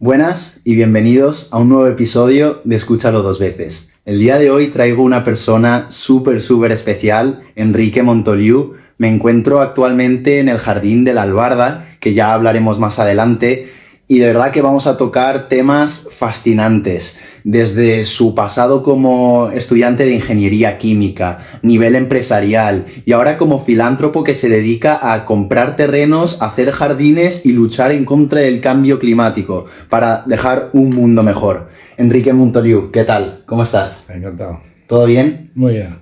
Buenas y bienvenidos a un nuevo episodio de Escúchalo dos veces. El día de hoy traigo una persona súper especial, Enrique Montoliu. Me encuentro actualmente en el Jardín de la Albarda, que ya hablaremos más adelante, y de verdad que vamos a tocar temas fascinantes, desde su pasado como estudiante de ingeniería química, nivel empresarial y ahora como filántropo que se dedica a comprar terrenos, hacer jardines y luchar en contra del cambio climático para dejar un mundo mejor. Enrique Montoliu, ¿qué tal? ¿Cómo estás? Encantado. ¿Todo bien? Muy bien.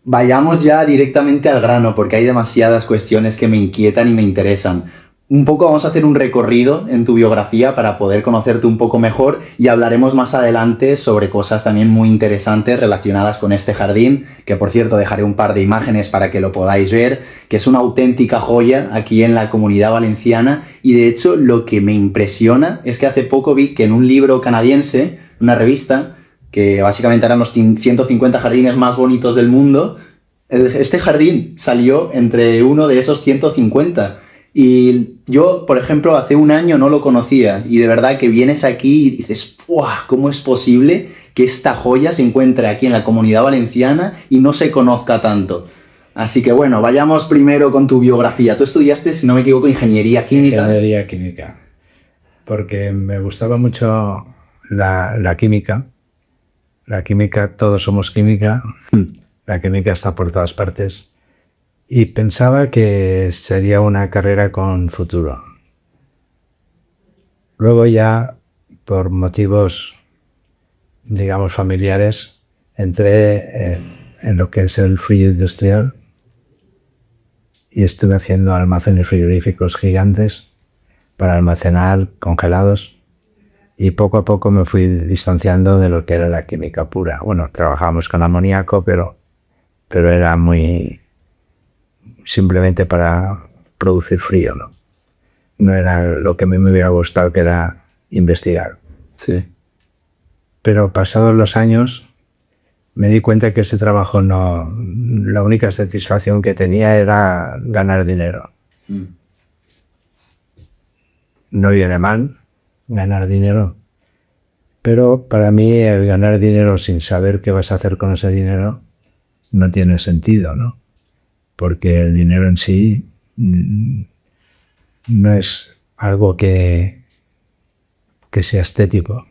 Vayamos ya directamente al grano porque hay demasiadas cuestiones que me inquietan y me interesan. Un poco vamos a hacer un recorrido en tu biografía para poder conocerte un poco mejor y hablaremos más adelante sobre cosas también muy interesantes relacionadas con este jardín, que por cierto dejaré un par de imágenes para que lo podáis ver, que es una auténtica joya aquí en la Comunidad Valenciana, y de hecho lo que me impresiona es que hace poco vi que en un libro canadiense, una revista, que básicamente eran los 150 jardines más bonitos del mundo, este jardín salió entre uno de esos 150. Y yo, por ejemplo, hace un año no lo conocía y de verdad que vienes aquí y dices, ¡buah! ¿Cómo es posible que esta joya se encuentre aquí en la Comunidad Valenciana y no se conozca tanto? Así que bueno, vayamos primero con tu biografía. Tú estudiaste, si no me equivoco, ingeniería química. Ingeniería química. Porque me gustaba mucho la química. La química, todos somos química. La química está por todas partes. Y pensaba que sería una carrera con futuro. Luego ya, por motivos, digamos, familiares, entré en lo que es el frío industrial y estuve haciendo almacenes frigoríficos gigantes para almacenar congelados, y poco a poco me fui distanciando de lo que era la química pura. Bueno, trabajábamos con amoníaco, pero era muy simplemente para producir frío, ¿no? No era lo que a mí me hubiera gustado, que era investigar. Sí. Pero pasados los años me di cuenta que ese trabajo no, la única satisfacción que tenía era ganar dinero. No viene mal ganar dinero, pero para mí el ganar dinero sin saber qué vas a hacer con ese dinero no tiene sentido, ¿no? Porque el dinero en sí no es algo que sea estético.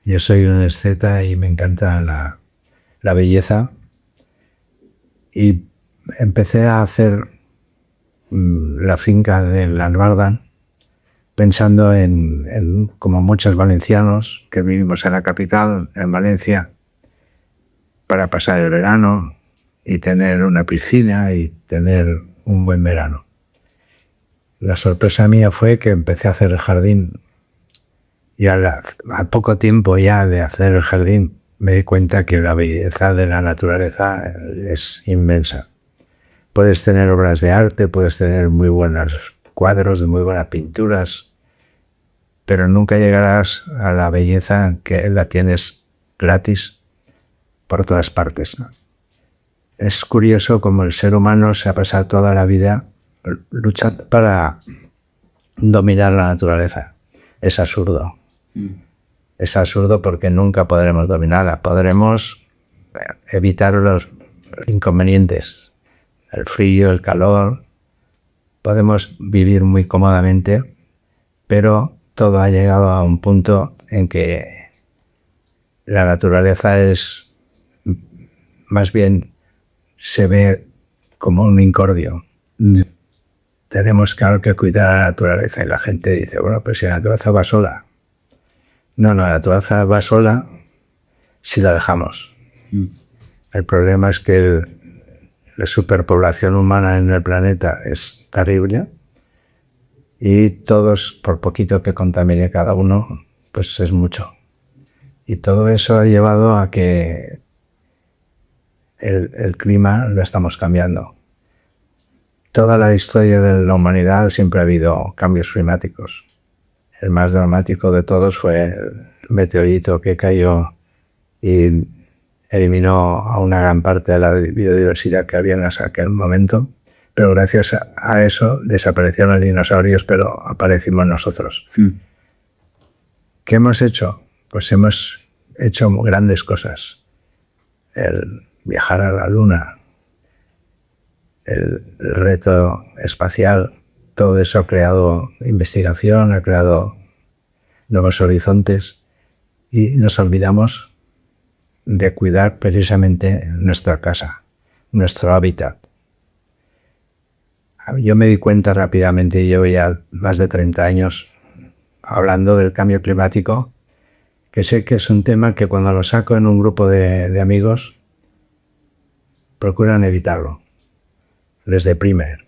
Yo soy un esceta y me encanta la belleza, y empecé a hacer la finca de la Albarda pensando en como muchos valencianos que vivimos en la capital, en Valencia, para pasar el verano y tener una piscina y tener un buen verano. La sorpresa mía fue que empecé a hacer el jardín, y a poco tiempo ya de hacer el jardín me di cuenta que la belleza de la naturaleza es inmensa. Puedes tener obras de arte, puedes tener muy buenos cuadros, muy buenas pinturas, pero nunca llegarás a la belleza que la tienes gratis por todas partes, ¿no? Es curioso cómo el ser humano se ha pasado toda la vida luchando para dominar la naturaleza. Es absurdo. Es absurdo porque nunca podremos dominarla. Podremos evitar los inconvenientes, el frío, el calor. Podemos vivir muy cómodamente, pero todo ha llegado a un punto en que la naturaleza es, más bien, se ve como un incordio. Tenemos que cuidar a la naturaleza, y la gente dice, bueno, pero si la naturaleza va sola. No, la naturaleza va sola si la dejamos. El problema es que la superpoblación humana en el planeta es terrible, y todos, por poquito que contamine cada uno, pues es mucho. Y todo eso ha llevado a que el clima lo estamos cambiando. Toda la historia de la humanidad siempre ha habido cambios climáticos. El más dramático de todos fue el meteorito que cayó y eliminó a una gran parte de la biodiversidad que había en aquel momento, pero gracias a eso desaparecieron los dinosaurios, pero aparecimos nosotros. ¿Qué hemos hecho? Pues hemos hecho grandes cosas. El viajar a la Luna, el reto espacial, todo eso ha creado investigación, ha creado nuevos horizontes y nos olvidamos de cuidar precisamente nuestra casa, nuestro hábitat. Yo me di cuenta rápidamente, llevo ya más de 30 años hablando del cambio climático, que sé que es un tema que cuando lo saco en un grupo de amigos procuran evitarlo, les deprime,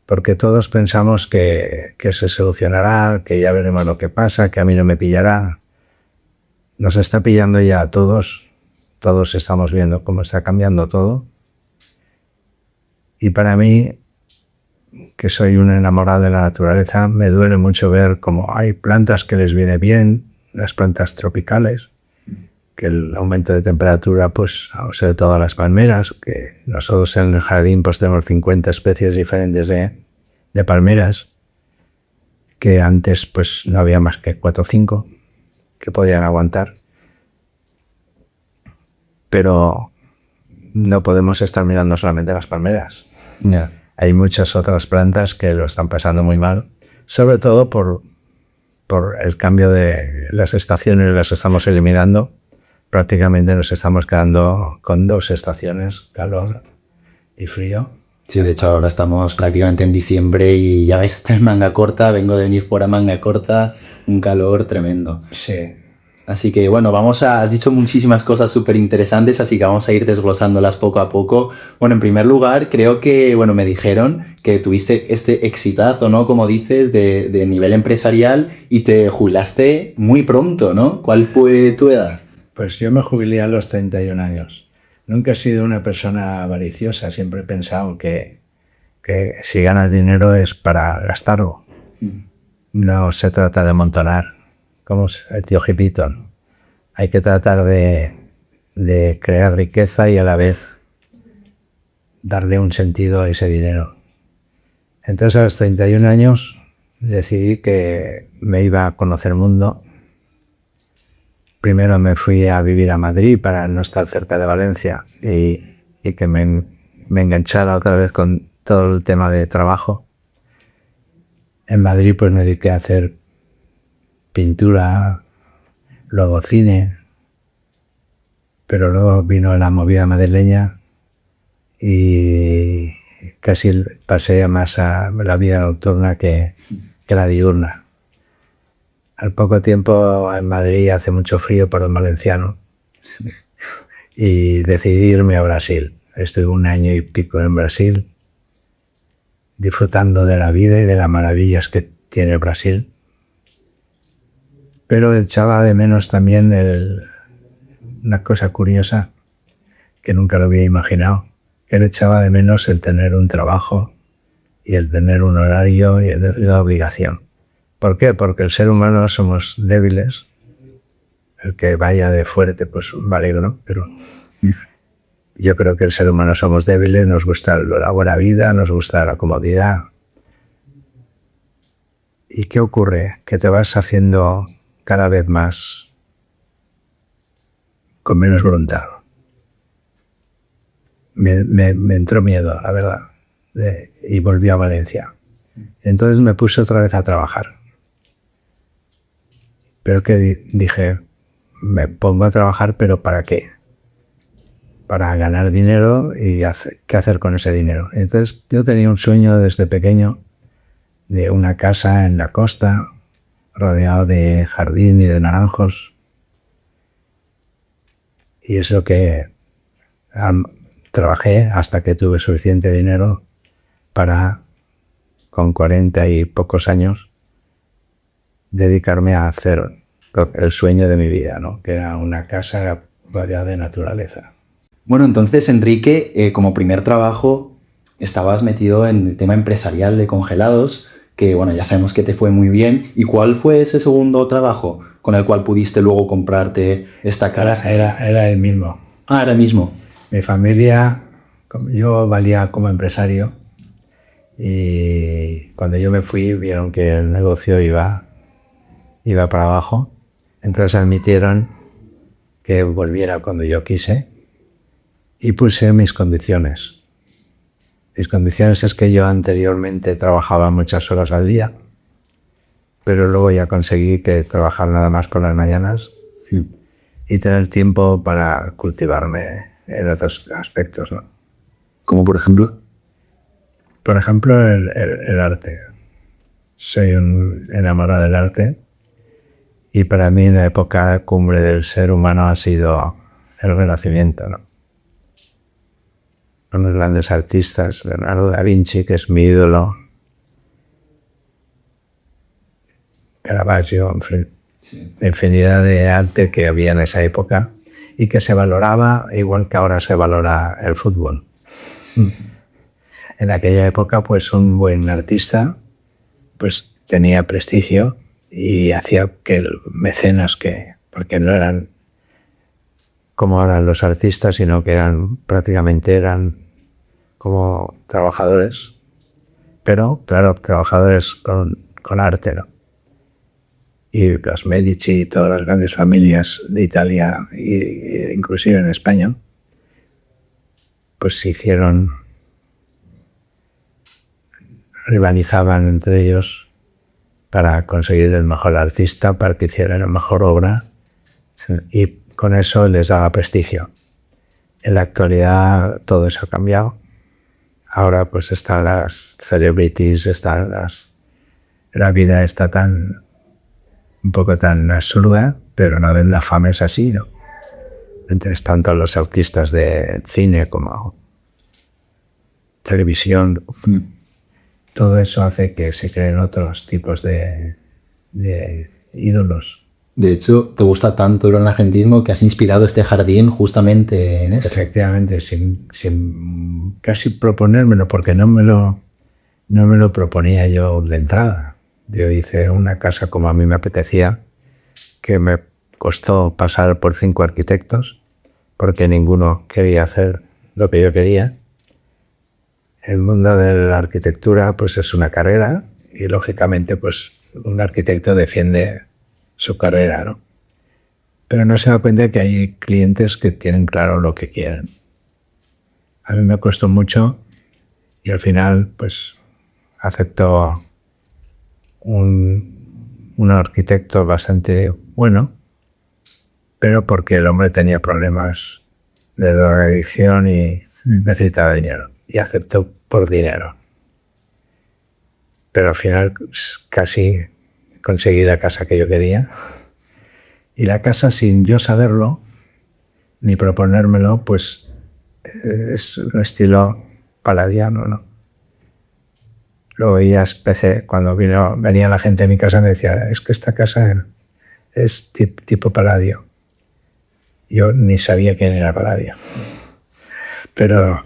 porque todos pensamos que se solucionará, que ya veremos lo que pasa, que a mí no me pillará. Nos está pillando ya a todos estamos viendo cómo está cambiando todo. Y para mí, que soy un enamorado de la naturaleza, me duele mucho ver cómo hay plantas que les viene bien, las plantas tropicales, que el aumento de temperatura, pues sobre todo las palmeras, que nosotros en el jardín pues tenemos 50 especies diferentes de palmeras, que antes pues no había más que 4 o 5 que podían aguantar. Pero no podemos estar mirando solamente las palmeras. Yeah. Hay muchas otras plantas que lo están pasando muy mal, sobre todo por el cambio de las estaciones, las estamos eliminando. Prácticamente nos estamos quedando con 2 estaciones, calor y frío. Sí, de hecho ahora estamos prácticamente en diciembre y ya ves, estoy en manga corta, vengo de venir fuera manga corta, un calor tremendo. Sí. Así que bueno, has dicho muchísimas cosas súper interesantes, así que vamos a ir desglosándolas poco a poco. Bueno, en primer lugar, creo que, bueno, me dijeron que tuviste este exitazo, ¿no? Como dices, de nivel empresarial y te jubilaste muy pronto, ¿no? ¿Cuál fue tu edad? Pues yo me jubilé a los 31 años. Nunca he sido una persona avariciosa, siempre he pensado que si ganas dinero es para gastarlo. No se trata de amontonar, como el tío Hippiton. Hay que tratar de crear riqueza y a la vez darle un sentido a ese dinero. Entonces a los 31 años decidí que me iba a conocer el mundo. Primero me fui a vivir a Madrid para no estar cerca de Valencia y que me enganchara otra vez con todo el tema de trabajo. En Madrid pues me dediqué a hacer pintura, luego cine, pero luego vino la movida madrileña y casi pasé más a la vida nocturna que la diurna. Al poco tiempo en Madrid hace mucho frío para un valenciano y decidí irme a Brasil. Estuve 1 año y pico en Brasil disfrutando de la vida y de las maravillas que tiene Brasil. Pero echaba de menos también una cosa curiosa que nunca lo había imaginado. Él echaba de menos el tener un trabajo y el tener un horario y la obligación. ¿Por qué? Porque el ser humano somos débiles. El que vaya de fuerte, pues me alegro, pero yo creo que el ser humano somos débiles, nos gusta la buena vida, nos gusta la comodidad. ¿Y qué ocurre? Que te vas haciendo cada vez más con menos voluntad. Me entró miedo, la verdad, y volví a Valencia. Entonces me puse otra vez a trabajar. Pero que dije, me pongo a trabajar, ¿pero para qué? Para ganar dinero y qué hacer con ese dinero. Entonces yo tenía un sueño desde pequeño de una casa en la costa, rodeado de jardín y de naranjos. Y es lo que trabajé hasta que tuve suficiente dinero para, con 40 y pocos años, dedicarme a hacer el sueño de mi vida, ¿no? Que era una casa rodeada de naturaleza. Bueno, entonces, Enrique, como primer trabajo, estabas metido en el tema empresarial de congelados, que bueno, ya sabemos que te fue muy bien. ¿Y cuál fue ese segundo trabajo con el cual pudiste luego comprarte esta casa? Era el mismo. Ah, era el mismo. Mi familia, yo valía como empresario y cuando yo me fui vieron que el negocio iba iba para abajo. Entonces admitieron que volviera cuando yo quise y puse mis condiciones. Mis condiciones es que yo anteriormente trabajaba muchas horas al día, pero luego ya conseguí que trabajar nada más por las mañanas y tener tiempo para cultivarme en otros aspectos, ¿no? Como por ejemplo. Por ejemplo, el arte. Soy un enamorado del arte y para mí la época cumbre del ser humano ha sido el Renacimiento, ¿no? Unos grandes artistas, Leonardo da Vinci, que es mi ídolo, Caravaggio, en fin, la infinidad de arte que había en esa época y que se valoraba igual que ahora se valora el fútbol. En aquella época, pues un buen artista pues tenía prestigio y hacía que mecenas, porque no eran como ahora los artistas, sino que prácticamente eran como trabajadores, pero claro, trabajadores con arte, ¿no? Y los Medici y todas las grandes familias de Italia, inclusive en España, pues se rivalizaban entre ellos para conseguir el mejor artista, para que hiciera la mejor obra, y con eso les daba prestigio. En la actualidad todo eso ha cambiado. Ahora pues están las celebrities, la vida está un poco tan absurda, pero a la vez la fama es así, ¿no? Entonces tanto los artistas de cine como televisión, todo eso hace que se creen otros tipos de ídolos. De hecho, te gusta tanto el renacentismo que has inspirado este jardín justamente en eso. Efectivamente, sin casi proponérmelo, porque no me lo proponía yo de entrada. Yo hice una casa como a mí me apetecía, que me costó pasar por 5 arquitectos, porque ninguno quería hacer lo que yo quería. El mundo de la arquitectura pues es una carrera y lógicamente pues un arquitecto defiende su carrera, ¿no? Pero no se da cuenta que hay clientes que tienen claro lo que quieren. A mí me costó mucho y al final pues aceptó un arquitecto bastante bueno, pero porque el hombre tenía problemas de drogadicción y necesitaba dinero. Y aceptó por dinero. Pero al final casi conseguí la casa que yo quería. Y la casa, sin yo saberlo, ni proponérmelo, pues es un estilo palladiano, ¿no? Luego ya empecé, cuando venía la gente a mi casa me decía, es que esta casa es tipo Palladio. Yo ni sabía quién era Palladio. Pero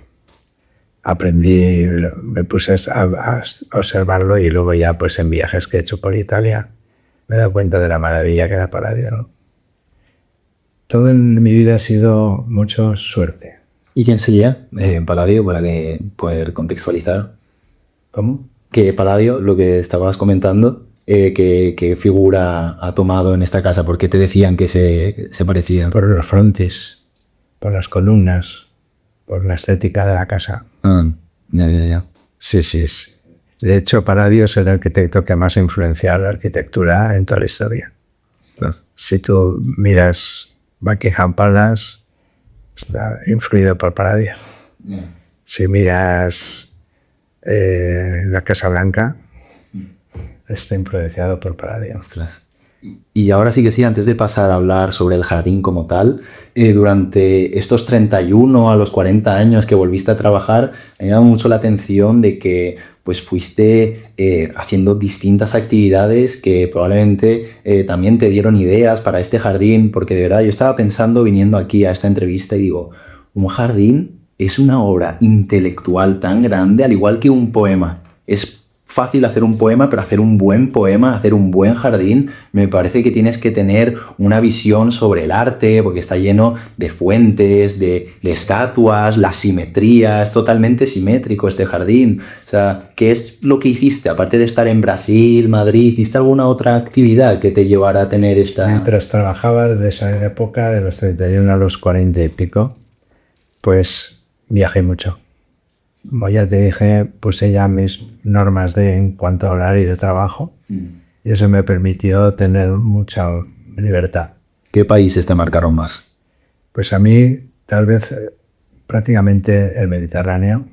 aprendí, me puse a observarlo y luego ya pues en viajes que he hecho por Italia me he dado cuenta de la maravilla que era Palladio, ¿no? Todo en mi vida ha sido mucho suerte. ¿Y quién sería Palladio para poder contextualizar? ¿Cómo? Que Palladio, lo que estabas comentando, ¿qué figura ha tomado en esta casa? ¿Por qué te decían que se parecía? Por los frontis, por las columnas, por la estética de la casa. Ya. Sí. De hecho, Palladio es el arquitecto que más ha influenciado la arquitectura en toda la historia. Si tú miras Buckingham Palace, está influido por Palladio. Si miras la Casa Blanca, está influenciado por Palladio. Ostras. Y ahora sí que sí, antes de pasar a hablar sobre el jardín como tal, durante estos 31 a los 40 años que volviste a trabajar, me llama mucho la atención de que pues fuiste haciendo distintas actividades que probablemente también te dieron ideas para este jardín, porque de verdad yo estaba pensando viniendo aquí a esta entrevista y digo, un jardín es una obra intelectual tan grande, al igual que un poema. Es fácil hacer un poema, pero hacer un buen poema, hacer un buen jardín, me parece que tienes que tener una visión sobre el arte, porque está lleno de fuentes, de estatuas, la simetría, es totalmente simétrico este jardín. O sea, ¿qué es lo que hiciste? Aparte de estar en Brasil, Madrid, ¿hiciste alguna otra actividad que te llevara a tener esta...? Mientras trabajaba desde esa época, de los 31 a los 40 y pico, pues viajé mucho. Como ya te dije, puse ya mis normas en cuanto a horario de trabajo y eso me permitió tener mucha libertad. ¿Qué países te marcaron más? Pues a mí, tal vez, prácticamente el Mediterráneo,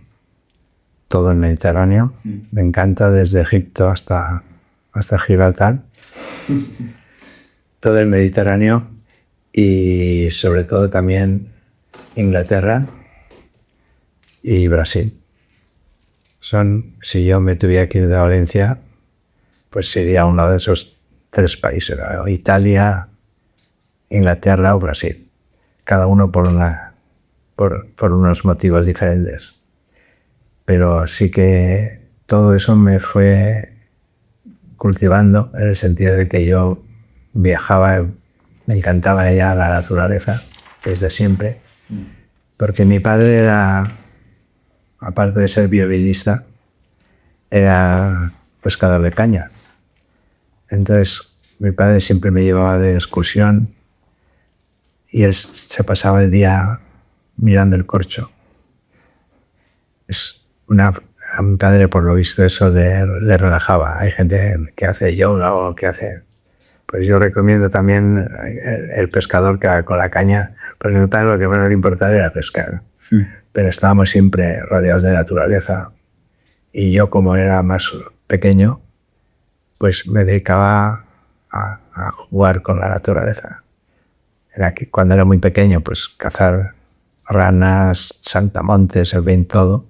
todo el Mediterráneo. Me encanta desde Egipto hasta Gibraltar. Todo el Mediterráneo y sobre todo también Inglaterra y Brasil. Si yo me tuviera que ir de Valencia, pues sería uno de esos 3 países, ¿no? Italia, Inglaterra o Brasil. Cada uno por unos motivos diferentes. Pero sí que todo eso me fue cultivando en el sentido de que yo viajaba, me encantaba ya la naturaleza desde siempre, porque mi padre era, aparte de ser violinista, era pescador de caña. Entonces mi padre siempre me llevaba de excursión y él se pasaba el día mirando el corcho. A mi padre, por lo visto, eso le relajaba. Hay gente que hace yoga o que hace... Pues yo recomiendo también el pescador que con la caña, porque mi padre lo que menos le importaba era pescar. Pero estábamos siempre rodeados de naturaleza. Y yo, como era más pequeño, pues me dedicaba a jugar con la naturaleza. Era que cuando era muy pequeño, pues cazar ranas, saltamontes, el bien todo,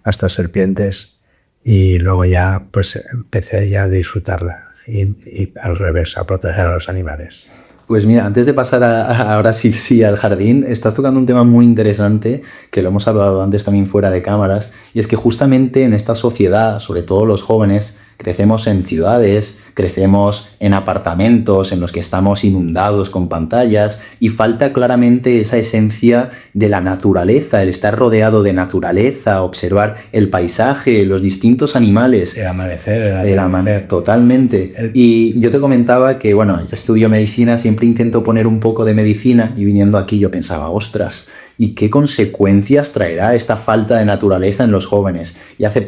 hasta serpientes, y luego ya pues empecé ya a disfrutarla y al revés, a proteger a los animales. Pues mira, antes de pasar ahora sí al jardín, estás tocando un tema muy interesante que lo hemos hablado antes también fuera de cámaras, y es que justamente en esta sociedad, sobre todo los jóvenes, crecemos en ciudades, crecemos en apartamentos en los que estamos inundados con pantallas y falta claramente esa esencia de la naturaleza, el estar rodeado de naturaleza, observar el paisaje, los distintos animales. El amanecer. El amanecer, totalmente. Y yo te comentaba que, bueno, yo estudio medicina, siempre intento poner un poco de medicina y viniendo aquí yo pensaba, ostras, ¿y qué consecuencias traerá esta falta de naturaleza en los jóvenes? Y hace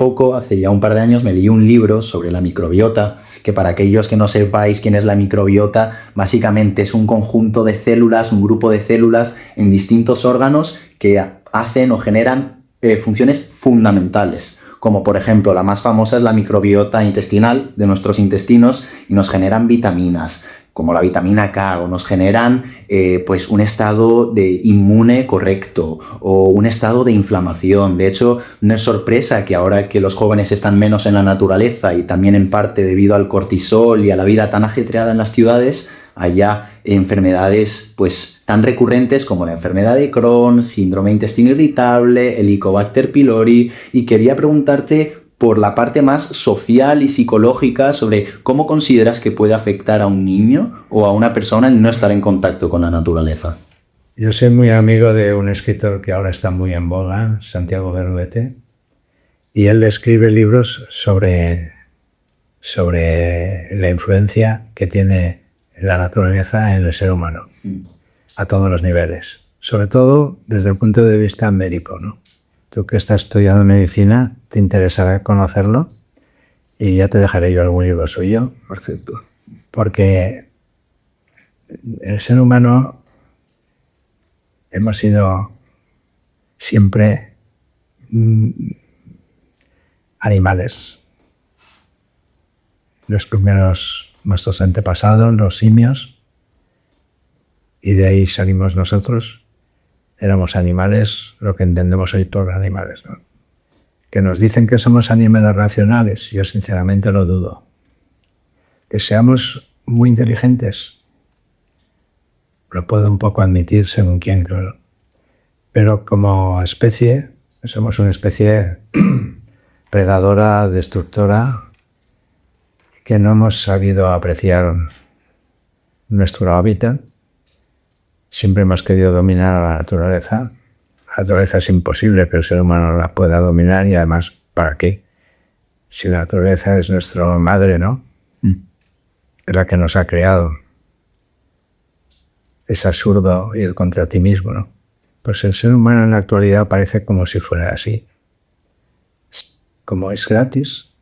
ya un par de años, me leí un libro sobre la microbiota, que para aquellos que no sepáis quién es la microbiota, básicamente es un conjunto de células, un grupo de células en distintos órganos que hacen o generan funciones fundamentales. Como por ejemplo, la más famosa es la microbiota intestinal de nuestros intestinos y nos generan vitaminas, como la vitamina K, o nos generan pues un estado de inmune correcto o un estado de inflamación. De hecho, no es sorpresa que ahora que los jóvenes están menos en la naturaleza y también en parte debido al cortisol y a la vida tan ajetreada en las ciudades, haya enfermedades pues tan recurrentes como la enfermedad de Crohn, síndrome de intestino irritable, Helicobacter pylori, y quería preguntarte por la parte más social y psicológica sobre cómo consideras que puede afectar a un niño o a una persona el no estar en contacto con la naturaleza. Yo soy muy amigo de un escritor que ahora está muy en boga, Santiago Berruete, y él escribe libros sobre la influencia que tiene la naturaleza en el ser humano, a todos los niveles, sobre todo desde el punto de vista médico, ¿no? Tú que estás estudiando medicina, te interesará conocerlo y ya te dejaré yo algún libro suyo, por cierto. Porque el ser humano hemos sido siempre animales. Los primeros, nuestros antepasados, los simios, y de ahí salimos nosotros. Éramos animales, lo que entendemos hoy por animales, ¿no? Que nos dicen que somos animales racionales, yo sinceramente lo dudo. Que seamos muy inteligentes, lo puedo un poco admitir según quién, claro. Pero como especie, somos una especie predadora, destructora, que no hemos sabido apreciar nuestro hábitat. Siempre hemos querido dominar a la naturaleza. La naturaleza es imposible que el ser humano la pueda dominar, y además, ¿para qué? Si la naturaleza es nuestra madre, ¿no? Es la que nos ha creado. Es absurdo ir contra ti mismo, ¿no? Pues el ser humano en la actualidad parece como si fuera así. Como es gratis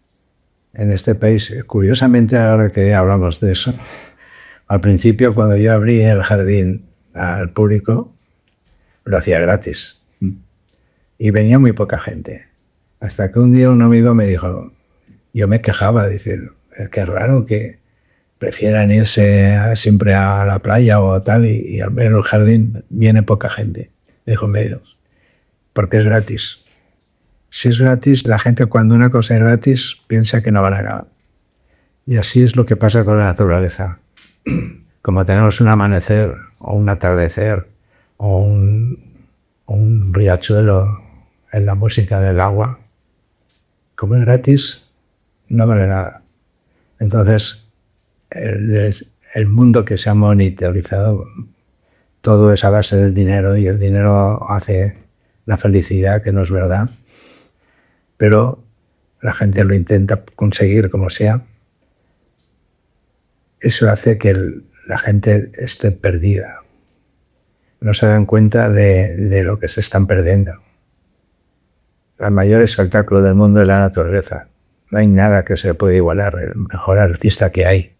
en este país, curiosamente, ahora que hablamos de eso, al principio, cuando yo abrí el jardín al público, lo hacía gratis. Y venía muy poca gente. Hasta que un día un amigo me dijo, yo me quejaba, decir, es que es raro que prefieran irse siempre a la playa o tal, y al ver el jardín viene poca gente. Dijo, menos, porque es gratis. Si es gratis, la gente, cuando una cosa es gratis, piensa que no vale nada. Y así es lo que pasa con la naturaleza. Como tenemos un amanecer o un atardecer o un riachuelo en la música del agua, como es gratis, no vale nada. Entonces, el mundo que se ha monitorizado, todo es a base del dinero, y el dinero hace la felicidad, que no es verdad, pero la gente lo intenta conseguir como sea. Eso hace que la gente esté perdida. No se dan cuenta de lo que se están perdiendo. El mayor espectáculo del mundo es la naturaleza. No hay nada que se pueda igualar. El mejor artista que hay,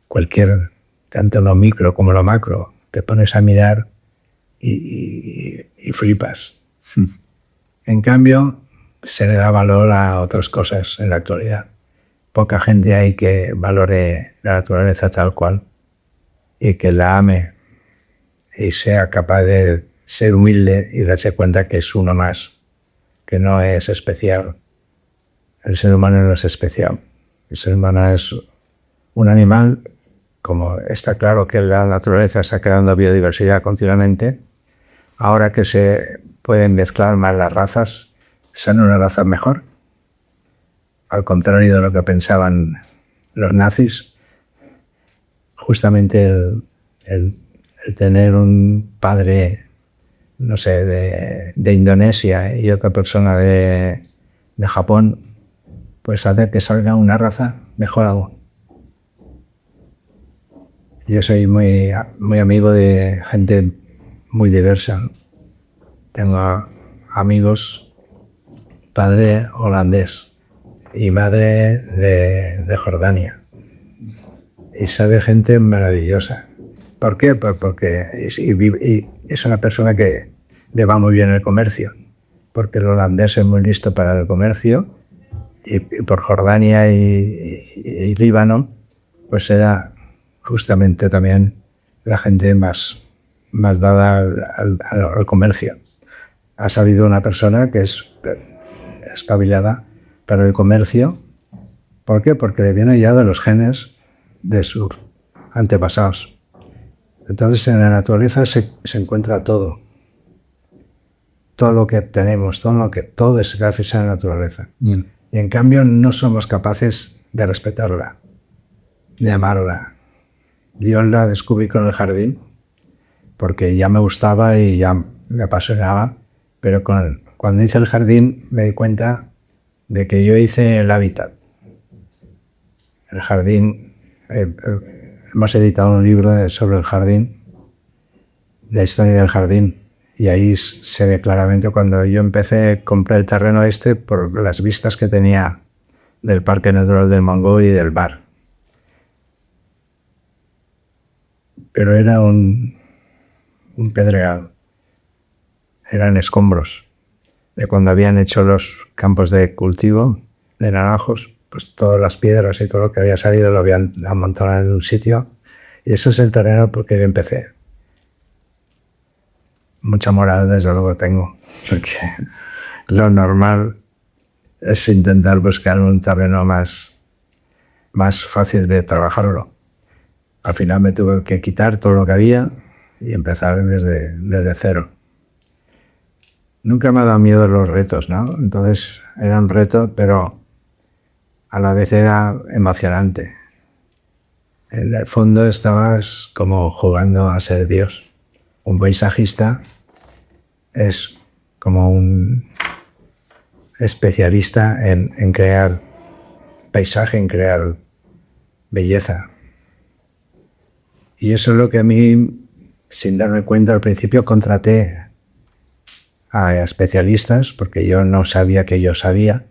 cualquier, tanto lo micro como lo macro, te pones a mirar y flipas. En cambio, se le da valor a otras cosas en la actualidad. Poca gente hay que valore la naturaleza tal cual y que la ame y sea capaz de ser humilde y darse cuenta que es uno más, que no es especial. El ser humano no es especial. El ser humano es un animal, como está claro que la naturaleza está creando biodiversidad continuamente. Ahora que se pueden mezclar más las razas, ¿son una raza mejor? Al contrario de lo que pensaban los nazis, justamente el tener un padre, no sé, de Indonesia y otra persona de Japón, pues hace que salga una raza mejor aún. Yo soy muy amigo de gente muy diversa. Tengo amigos, padre holandés y madre de Jordania. Y sabe gente maravillosa. ¿Por qué? Porque es una persona que le va muy bien el comercio. Porque el holandés es muy listo para el comercio. Y por Jordania y Líbano, pues era justamente también la gente más dada al comercio. Ha salido una persona que es espabilada para el comercio. ¿Por qué? Porque le viene ya de los genes de sus antepasados. Entonces en la naturaleza se encuentra todo. Todo lo que tenemos, todo es gracias a la naturaleza. Y en cambio no somos capaces de respetarla, de amarla. Yo la descubrí con el jardín, porque ya me gustaba y ya me apasionaba, pero cuando hice el jardín me di cuenta de que yo hice el hábitat. El jardín, hemos editado un libro sobre el jardín, la historia del jardín, y ahí se ve claramente cuando yo empecé, compré el terreno por las vistas que tenía del Parque Natural del Montgó y del Bar. Pero era un pedregal, eran escombros de cuando habían hecho los campos de cultivo de naranjos, pues todas las piedras y todo lo que había salido lo habían amontonado en un sitio, y eso es el terreno porque yo empecé. Mucha moral desde luego tengo, porque lo normal es intentar buscar un terreno más fácil de trabajarlo. Al final me tuve que quitar todo lo que había y empezar desde cero. nunca me ha dado miedo los retos, ¿no? Entonces era un reto, pero a la vez era emocionante. En el fondo estabas como jugando a ser Dios. Un paisajista es como un especialista en crear paisaje, en crear belleza. Y eso es lo que a mí, sin darme cuenta al principio, contraté a especialistas porque yo no sabía que yo sabía.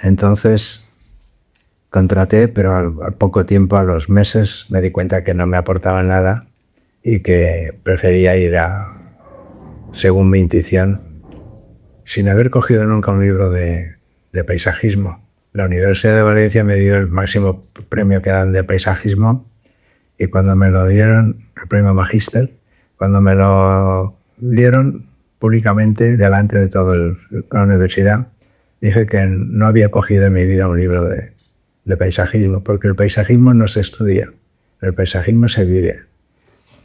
Entonces contraté, pero al poco tiempo, a los meses, me di cuenta que no me aportaba nada y que prefería ir según mi intuición, sin haber cogido nunca un libro de paisajismo. La Universidad de Valencia me dio el máximo premio que dan de paisajismo y cuando me lo dieron, el premio Magíster, cuando me lo dieron públicamente delante de toda la universidad, dije que no había cogido en mi vida un libro de paisajismo, porque el paisajismo no se estudia, el paisajismo se vive.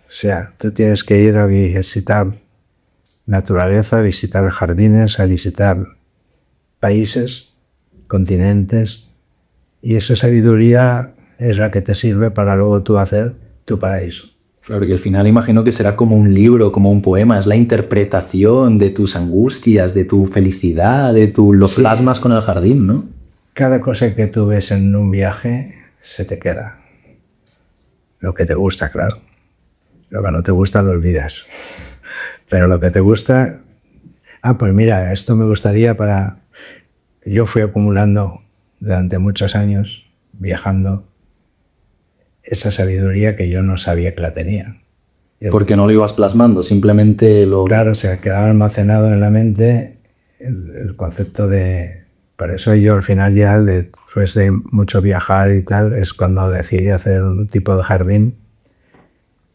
O sea, tú tienes que ir a visitar naturaleza, a visitar jardines, a visitar países, continentes, y esa sabiduría es la que te sirve para luego tú hacer tu paraíso. Claro, y al final imagino que será como un libro, como un poema, es la interpretación de tus angustias, de tu felicidad, lo plasmas con el jardín, ¿no? Cada cosa que tú ves en un viaje se te queda. Lo que te gusta, claro. Lo que no te gusta lo olvidas. Pero lo que te gusta... pues mira, esto me gustaría para... Yo fui acumulando durante muchos años, viajando, esa sabiduría que yo no sabía que la tenía. Porque no lo ibas plasmando, simplemente lo... Claro, se quedaba almacenado en la mente el concepto de... Por eso yo al final ya, después de mucho viajar y tal, es cuando decidí hacer un tipo de jardín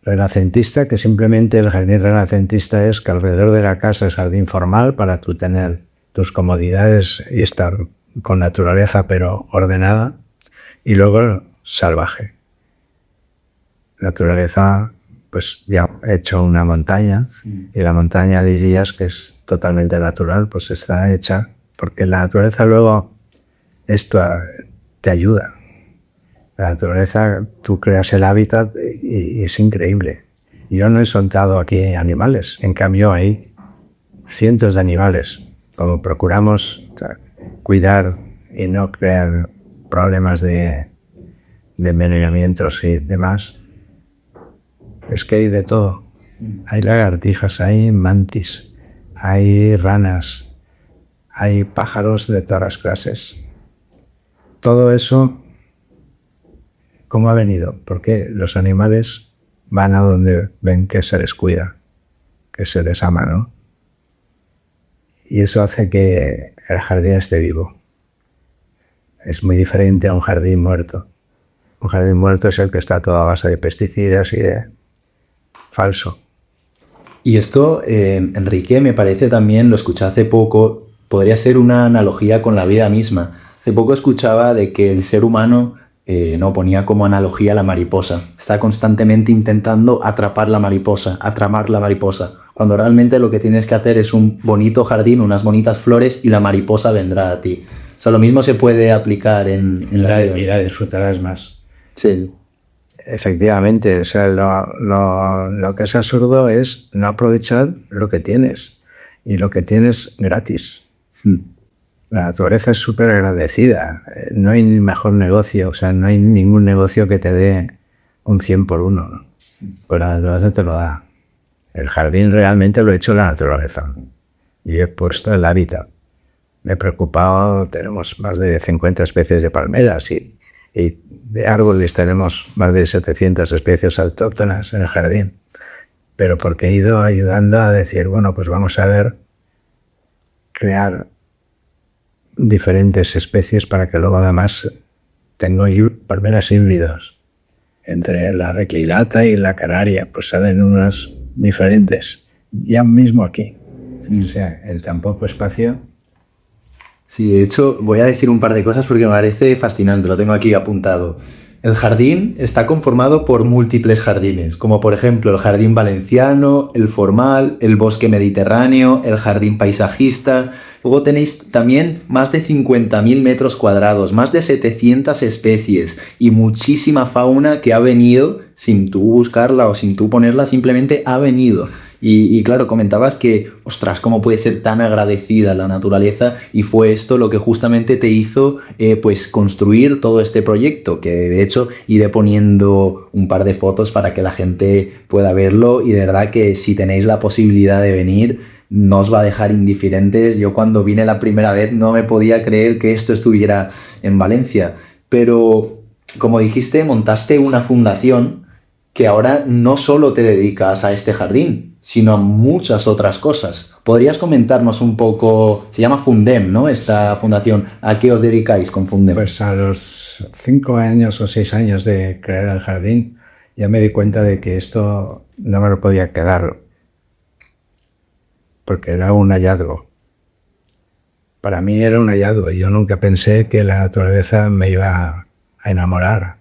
renacentista, que simplemente el jardín renacentista es que alrededor de la casa es jardín formal para tú tener tus comodidades y estar con naturaleza pero ordenada, y luego salvaje. Naturaleza, pues ya he hecho una montaña y la montaña dirías que es totalmente natural, pues está hecha porque la naturaleza luego esto te ayuda. La naturaleza, tú creas el hábitat y es increíble. Yo no he soltado aquí animales, en cambio hay cientos de animales. Como procuramos cuidar y no crear problemas de envenenamientos y demás, es que hay de todo. Hay lagartijas, hay mantis, hay ranas, hay pájaros de todas las clases. Todo eso, ¿cómo ha venido? Porque los animales van a donde ven que se les cuida, que se les ama, ¿no? Y eso hace que el jardín esté vivo. Es muy diferente a un jardín muerto. Un jardín muerto es el que está todo a base de pesticidas y de falso. Y esto, Enrique, me parece también, lo escuché hace poco, podría ser una analogía con la vida misma. Hace poco escuchaba de que el ser humano no ponía como analogía la mariposa. Está constantemente intentando atrapar la mariposa, atramar la mariposa, cuando realmente lo que tienes que hacer es un bonito jardín, unas bonitas flores y la mariposa vendrá a ti. O sea, lo mismo se puede aplicar en la vida. Mira, disfrutarás más. Sí. Efectivamente, o sea, lo que es absurdo es no aprovechar lo que tienes, y lo que tienes gratis. La naturaleza es súper agradecida. No hay mejor negocio, o sea, no hay ningún negocio que te dé un 100 por 1, ¿no? Pues la naturaleza te lo da. El jardín realmente lo he hecho la naturaleza. Y he puesto el hábitat. Me he preocupado, tenemos más de 50 especies de palmeras y de árboles tenemos más de 700 especies autóctonas en el jardín. Pero porque he ido ayudando a decir, bueno, pues vamos a ver, crear diferentes especies para que luego además tengo palmeras híbridos. Entre la reclinata y la canaria, pues salen unas diferentes. Ya mismo aquí. O sea, el tan poco espacio. Sí, de hecho, voy a decir un par de cosas porque me parece fascinante, lo tengo aquí apuntado. el jardín está conformado por múltiples jardines, como por ejemplo el jardín valenciano, el formal, el bosque mediterráneo, el jardín paisajista. Luego tenéis también más de 50.000 metros cuadrados, más de 700 especies y muchísima fauna que ha venido sin tú buscarla o sin tú ponerla, simplemente ha venido. Y claro, comentabas que, ostras, ¿cómo puede ser tan agradecida la naturaleza? Y fue esto lo que justamente te hizo pues construir todo este proyecto, que de hecho iré poniendo un par de fotos para que la gente pueda verlo, y de verdad que si tenéis la posibilidad de venir, no os va a dejar indiferentes. Yo cuando vine la primera vez no me podía creer que esto estuviera en Valencia, pero como dijiste, montaste una fundación que ahora no solo te dedicas a este jardín, sino a muchas otras cosas. ¿Podrías comentarnos un poco? Se llama Fundem, ¿no? Esa fundación. ¿A qué os dedicáis con Fundem? Pues a los 5 años o 6 años de crear el jardín, ya me di cuenta de que esto no me lo podía quedar, porque era un hallazgo. Para mí era un hallazgo y yo nunca pensé que la naturaleza me iba a enamorar.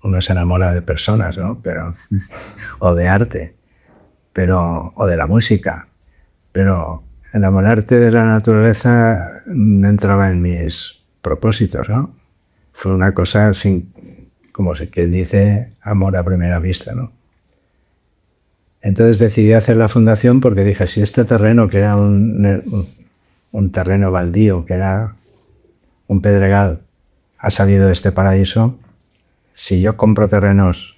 Uno se enamora de personas, ¿no? Pero, o de arte, pero, o de la música, pero enamorarte de la naturaleza no entraba en mis propósitos, ¿no? Fue una cosa sin, como se que dice, amor a primera vista, ¿no? Entonces decidí hacer la fundación porque dije, si este terreno, que era un terreno baldío, que era un pedregal, ha salido de este paraíso, si yo compro terrenos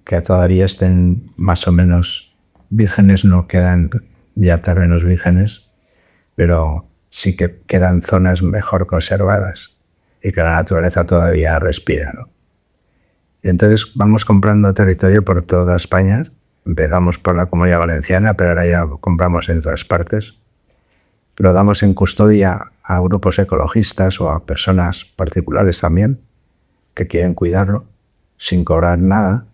que todavía estén más o menos vírgenes, no quedan ya terrenos vírgenes, pero sí que quedan zonas mejor conservadas y que la naturaleza todavía respira, ¿no? Y entonces vamos comprando territorio por toda España. Empezamos por la Comunidad Valenciana, pero ahora ya compramos en todas partes. Lo damos en custodia a grupos ecologistas o a personas particulares también, que quieren cuidarlo sin cobrar nada,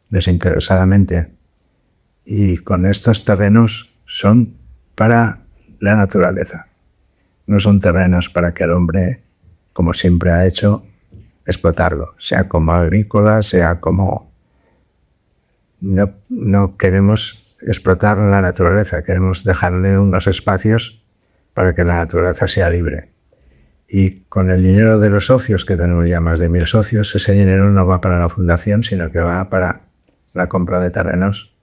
desinteresadamente. Y con estos terrenos son para la naturaleza. No son terrenos para que el hombre, como siempre ha hecho, explotarlo, sea como agrícola, sea como... No queremos explotar la naturaleza, queremos dejarle unos espacios para que la naturaleza sea libre. Y con el dinero de los socios, que tenemos ya más de 1.000 socios, ese dinero no va para la fundación, sino que va para la compra de terrenos.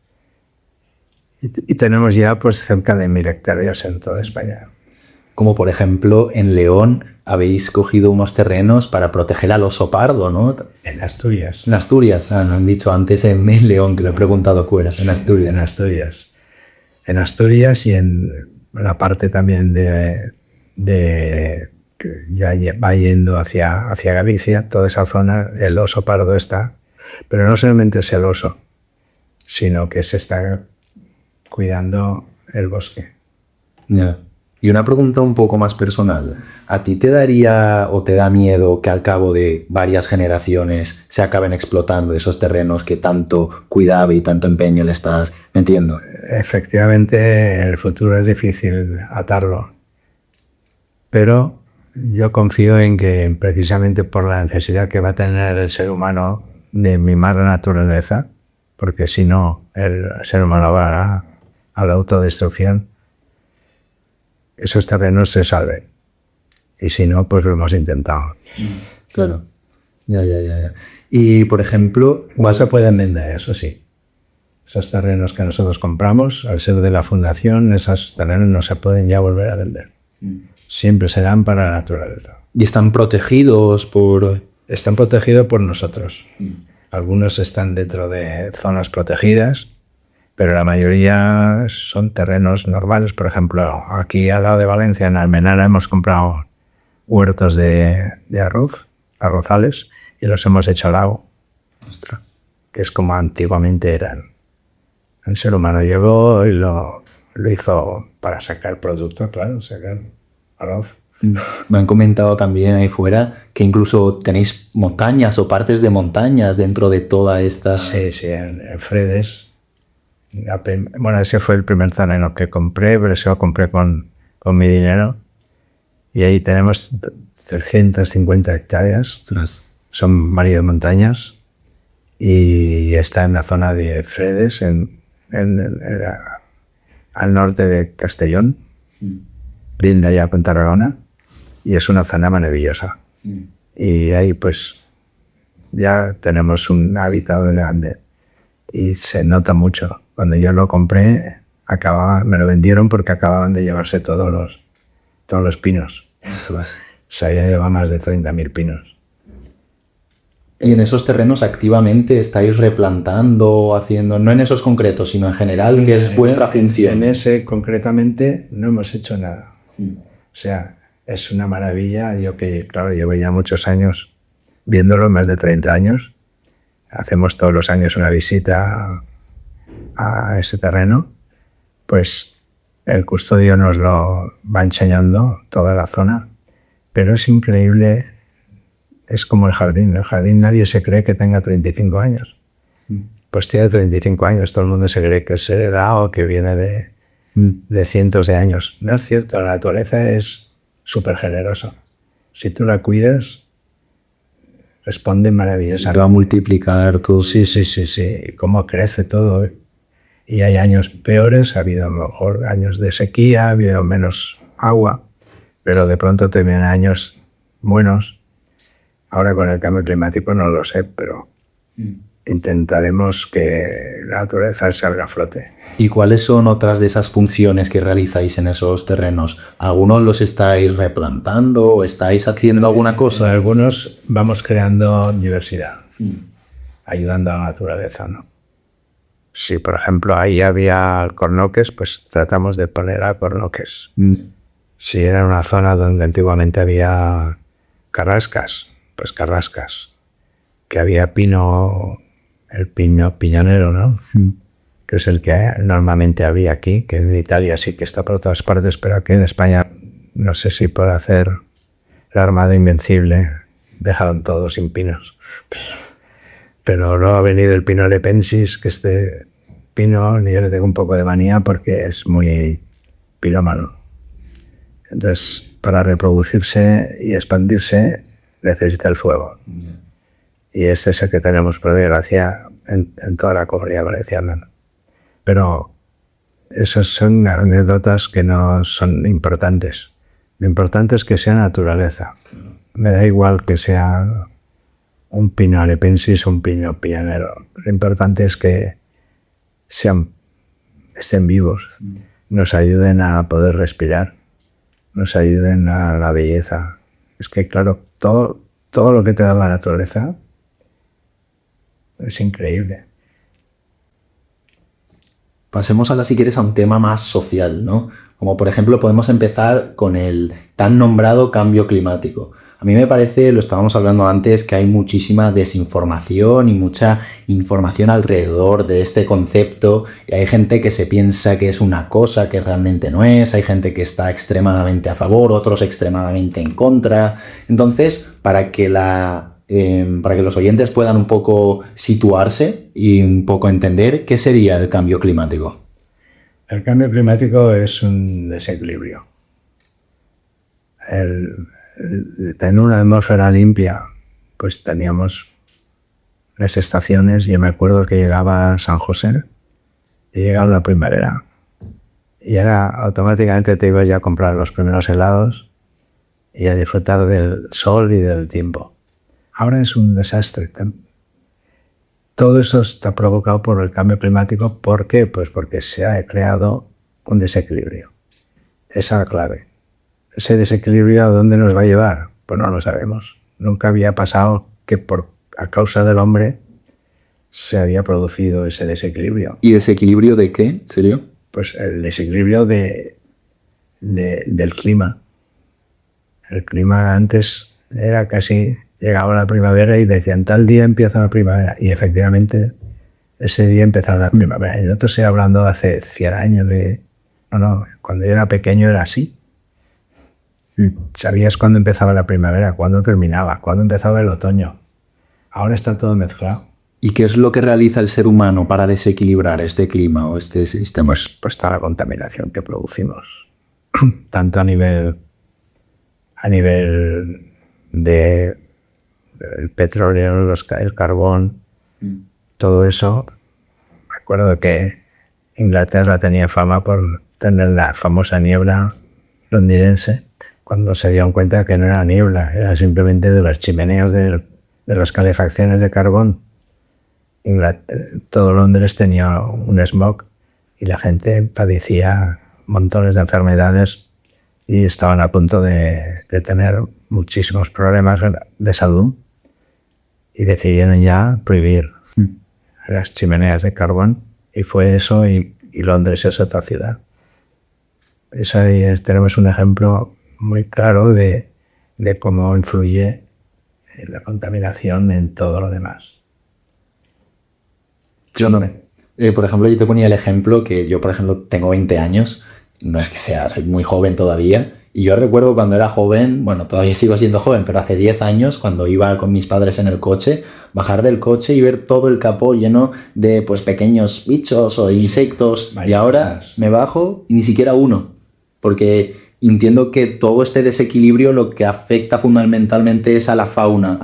Y tenemos ya pues cerca de 1.000 hectáreas en toda España. Como por ejemplo en León habéis cogido unos terrenos para proteger al oso pardo, ¿no? En Asturias. En Asturias, no han dicho antes en León, que lo he preguntado cueras, en Asturias. En Asturias. En Asturias y en la parte también de que ya va yendo hacia Galicia, toda esa zona, el oso pardo está. Pero no solamente es el oso, sino que se está cuidando el bosque. Yeah. Y una pregunta un poco más personal. ¿A ti te daría o te da miedo que al cabo de varias generaciones se acaben explotando esos terrenos que tanto cuidado y tanto empeño le estás metiendo? Efectivamente, el futuro es difícil atarlo. Pero yo confío en que precisamente por la necesidad que va a tener el ser humano de mimar la naturaleza, porque si no, el ser humano va a la autodestrucción, esos terrenos se salven. Y si no, pues lo hemos intentado. Claro. Ya. Y, por ejemplo... No se pueden vender, eso sí. Esos terrenos que nosotros compramos, al ser de la fundación, esos terrenos no se pueden ya volver a vender. Siempre serán para la naturaleza. ¿Y están protegidos por...? Están protegidos por nosotros. Algunos están dentro de zonas protegidas, pero la mayoría son terrenos normales. Por ejemplo, aquí al lado de Valencia, en Almenara, hemos comprado huertos de arroz, arrozales, y los hemos hecho al lago. Ostras, que es como antiguamente eran. El ser humano llegó y lo hizo para sacar productos, claro, sacar arroz. Me han comentado también ahí fuera que incluso tenéis montañas o partes de montañas dentro de toda esta... Sí, en Fredes. Bueno, ese fue el primer terreno que compré, pero ese lo compré con mi dinero. Y ahí tenemos 350 hectáreas, son marido montañas, y está en la zona de Fredes, al norte de Castellón, linda allá con Tarragona, y es una zona maravillosa. Y ahí pues ya tenemos un hábitat grande y se nota mucho. Cuando yo lo compré, me lo vendieron porque acababan de llevarse todos los pinos. Se había llevado más de 30.000 pinos. Y en esos terrenos activamente estáis replantando, haciendo, no en esos concretos, sino en general, que es vuestra función. En ese concretamente no hemos hecho nada. O sea, es una maravilla. Yo que, claro, llevo ya muchos años viéndolo, más de 30 años. Hacemos todos los años una visita a ese terreno. Pues el custodio nos lo va enseñando, toda la zona. Pero es increíble. Es como el jardín. El jardín nadie se cree que tenga 35 años. Pues tiene 35 años. Todo el mundo se cree que es heredado, que viene de cientos de años. No es cierto. La naturaleza es súper generosa. Si tú la cuidas, responde maravillosa. Se va a multiplicar. Sí. Cómo crece todo. Y hay años peores. Ha habido a lo mejor años de sequía, ha habido menos agua. Pero de pronto te vienen años buenos. Ahora con el cambio climático no lo sé, pero intentaremos que la naturaleza salga a flote. ¿Y cuáles son otras de esas funciones que realizáis en esos terrenos? ¿Algunos los estáis replantando o estáis haciendo alguna cosa? En algunos vamos creando diversidad, ayudando a la naturaleza, ¿no? Si, por ejemplo, ahí había alcornoques, pues tratamos de poner alcornoques. Si era una zona donde antiguamente había carrascas, pues carrascas. Que había pino, el pino piñonero, ¿no? Que es el que normalmente había aquí, que en Italia sí que está por todas partes, pero aquí en España no sé si por hacer la Armada Invencible dejaron todo sin pinos. Pero luego ha venido el pino lepensis, que este pino yo le tengo un poco de manía porque es muy pirómano. Entonces, para reproducirse y expandirse, necesita el fuego. Y ese es el que tenemos, por desgracia, en toda la Comunidad Valenciana. Pero esas son anécdotas que no son importantes. Lo importante es que sea naturaleza. Me da igual que sea un pino alepensis o un pino piñonero. Lo importante es que estén vivos, nos ayuden a poder respirar, nos ayuden a la belleza. Es que, claro, todo lo que te da la naturaleza es increíble. Pasemos ahora, si quieres, a un tema más social, ¿no? Como, por ejemplo, podemos empezar con el tan nombrado cambio climático. A mí me parece, lo estábamos hablando antes, que hay muchísima desinformación y mucha información alrededor de este concepto. Y hay gente que se piensa que es una cosa que realmente no es. Hay gente que está extremadamente a favor, otros extremadamente en contra. Entonces, para que los oyentes puedan un poco situarse y un poco entender, ¿qué sería el cambio climático? El cambio climático es un desequilibrio. Tener una atmósfera limpia, pues teníamos las estaciones. Yo me acuerdo que llegaba a San José y llegaba la primavera. Y era automáticamente te ibas ya a comprar los primeros helados y a disfrutar del sol y del tiempo. Ahora es un desastre. Todo eso está provocado por el cambio climático. ¿Por qué? Pues porque se ha creado un desequilibrio. Esa es la clave. ¿Ese desequilibrio a dónde nos va a llevar? Pues no lo sabemos. Nunca había pasado que a causa del hombre se había producido ese desequilibrio. ¿Y desequilibrio de qué, en serio? Pues el desequilibrio del clima. El clima antes era casi... Llegaba la primavera y decían, tal día empieza la primavera. Y efectivamente, ese día empezaba la primavera. Y no te estoy hablando de hace 100 años. No, cuando yo era pequeño era así. Sabías cuándo empezaba la primavera, cuándo terminaba, cuándo empezaba el otoño. Ahora está todo mezclado. ¿Y qué es lo que realiza el ser humano para desequilibrar este clima o este sistema? Pues toda la contaminación que producimos. Tanto a nivel a nivel de el petróleo, el carbón, todo eso. Me acuerdo que Inglaterra tenía fama por tener la famosa niebla londinense, cuando se dieron cuenta que no era niebla, era simplemente de las chimeneas de las calefacciones de carbón. Todo Londres tenía un smog y la gente padecía montones de enfermedades y estaban a punto de tener muchísimos problemas de salud, y decidieron ya prohibir las chimeneas de carbón, y fue eso, y Londres es otra ciudad. Eso tenemos un ejemplo muy claro de cómo influye la contaminación en todo lo demás. Por ejemplo, yo te ponía el ejemplo que yo, por ejemplo, tengo 20 años, no es que soy muy joven todavía, y yo recuerdo cuando era joven, bueno, todavía sigo siendo joven, pero hace 10 años, cuando iba con mis padres en el coche, bajar del coche y ver todo el capó lleno de pues pequeños bichos o insectos, y ahora me bajo y ni siquiera uno, porque entiendo que todo este desequilibrio lo que afecta fundamentalmente es a la fauna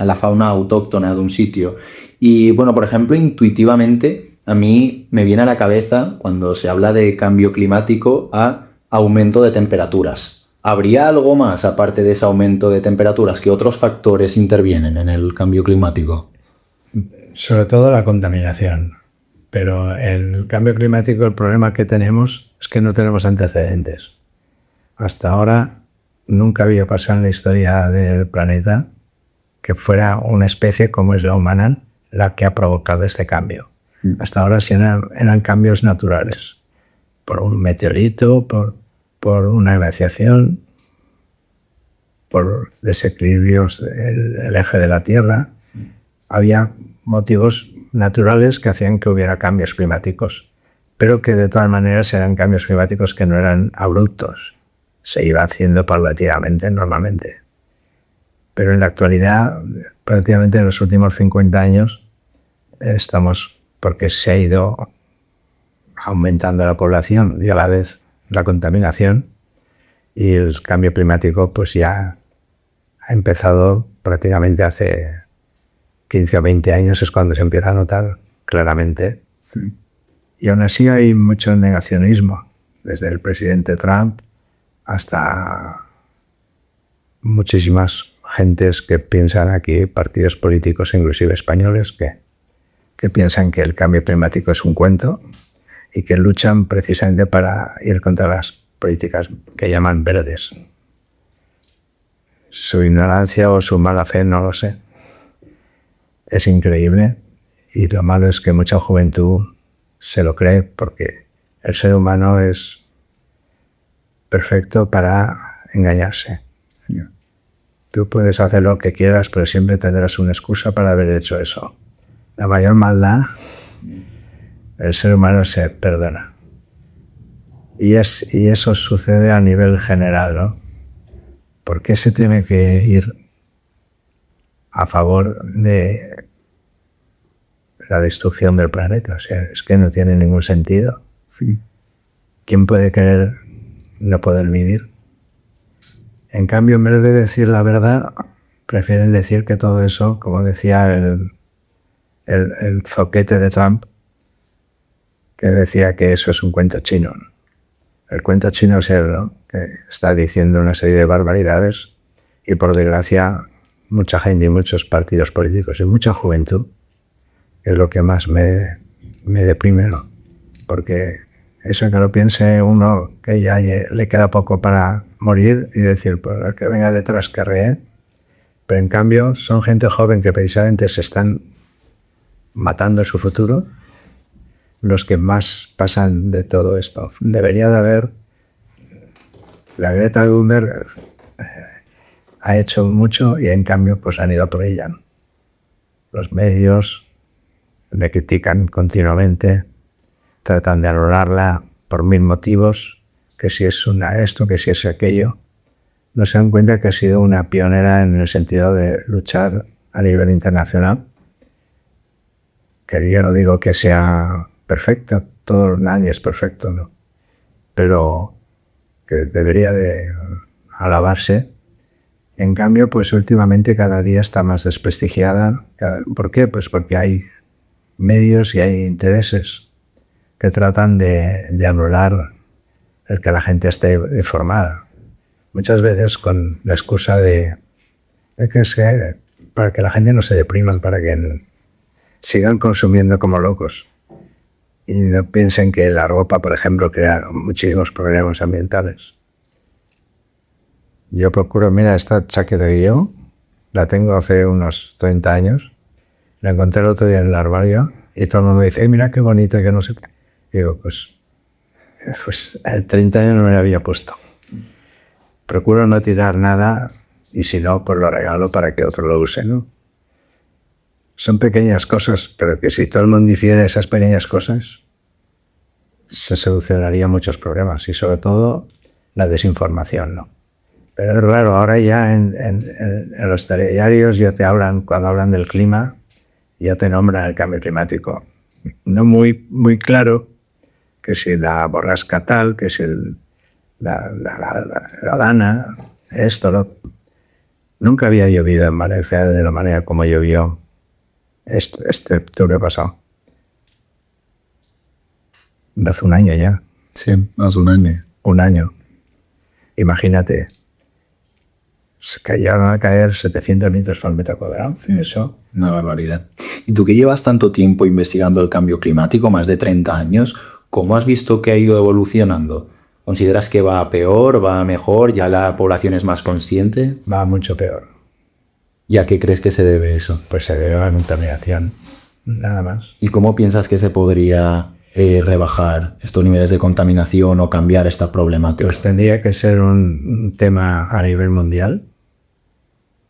autóctona de un sitio. Y bueno, por ejemplo, intuitivamente a mí me viene a la cabeza, cuando se habla de cambio climático, a aumento de temperaturas. ¿Habría algo más aparte de ese aumento de temperaturas? ¿Qué otros factores intervienen en el cambio climático? Sobre todo la contaminación. Pero el cambio climático, el problema que tenemos es que no tenemos antecedentes. Hasta ahora nunca había pasado en la historia del planeta que fuera una especie como es la humana la que ha provocado este cambio. Hasta ahora sí eran cambios naturales, por un meteorito, por una glaciación, por desequilibrios del eje de la Tierra. Había motivos naturales que hacían que hubiera cambios climáticos, pero que de todas maneras eran cambios climáticos que no eran abruptos. Se iba haciendo paulatinamente, normalmente. Pero en la actualidad, prácticamente en los últimos 50 años, estamos, porque se ha ido aumentando la población y a la vez la contaminación, y el cambio climático pues ya ha empezado prácticamente hace 15 o 20 años, es cuando se empieza a notar claramente. Sí. Y aún así hay mucho negacionismo, desde el presidente Trump hasta muchísimas gentes que piensan aquí, partidos políticos, inclusive españoles, que piensan que el cambio climático es un cuento y que luchan precisamente para ir contra las políticas que llaman verdes. Su ignorancia o su mala fe, no lo sé. Es increíble, y lo malo es que mucha juventud se lo cree, porque el ser humano es perfecto para engañarse. Tú puedes hacer lo que quieras, pero siempre tendrás una excusa para haber hecho eso. La mayor maldad, el ser humano se perdona. Y eso sucede a nivel general, ¿no? ¿Por qué se tiene que ir a favor de la destrucción del planeta? O sea, es que no tiene ningún sentido. Sí. ¿Quién puede querer no poder vivir? En cambio, en vez de decir la verdad, prefieren decir que todo eso, como decía el zoquete de Trump, que decía que eso es un cuento chino. El cuento chino es él, ¿no? Que está diciendo una serie de barbaridades, y por desgracia mucha gente y muchos partidos políticos y mucha juventud es lo que más me deprime, ¿no? Porque eso, que lo piense uno que ya le queda poco para morir y decir, pues el que venga detrás que ríe. Pero en cambio son gente joven que precisamente se están matando su futuro, los que más pasan de todo esto. Debería de haber... La Greta Thunberg ha hecho mucho y en cambio pues han ido por ella, ¿no? Los medios le critican continuamente, tratan de anularla por mil motivos, que si es esto, que si es aquello. No se dan cuenta que ha sido una pionera en el sentido de luchar a nivel internacional. Que yo no digo que sea perfecta, nadie es perfecto, ¿no? Pero que debería de alabarse, En cambio, pues últimamente cada día está más desprestigiada. ¿Por qué? Pues porque hay medios y hay intereses que tratan de anular el que la gente esté informada. Muchas veces con la excusa de que sea para que la gente no se deprima, para que sigan consumiendo como locos y no piensen que la ropa, por ejemplo, crea muchísimos problemas ambientales. Yo procuro, mira, esta chaqueta que yo la tengo hace unos 30 años, la encontré el otro día en el armario y todo el mundo me dice, mira qué bonita, que no sé qué. Digo, pues a 30 años no me la había puesto. Procuro no tirar nada y si no, pues lo regalo para que otro lo use, ¿no? Son pequeñas cosas, pero que si todo el mundo hiciera esas pequeñas cosas, se solucionarían muchos problemas y sobre todo la desinformación, ¿no? Pero es raro, ahora ya en los telediarios ya te hablan, cuando hablan del clima, ya te nombran el cambio climático. No muy claro que si la borrasca tal, que si la dana, esto, lo. Nunca había llovido en Valencia de la manera como llovió este octubre pasado. Hace un año ya. Sí, hace un año. Un año. Imagínate. Llegaron a caer 700 litros por metro cuadrado. Eso. Una barbaridad. Y tú que llevas tanto tiempo investigando el cambio climático, más de 30 años, ¿cómo has visto que ha ido evolucionando? ¿Consideras que va a peor, va a mejor, ya la población es más consciente? Va mucho peor. ¿Y a qué crees que se debe eso? Pues se debe a la contaminación, nada más. ¿Y cómo piensas que se podría rebajar estos niveles de contaminación o cambiar esta problemática? Pues tendría que ser un tema a nivel mundial,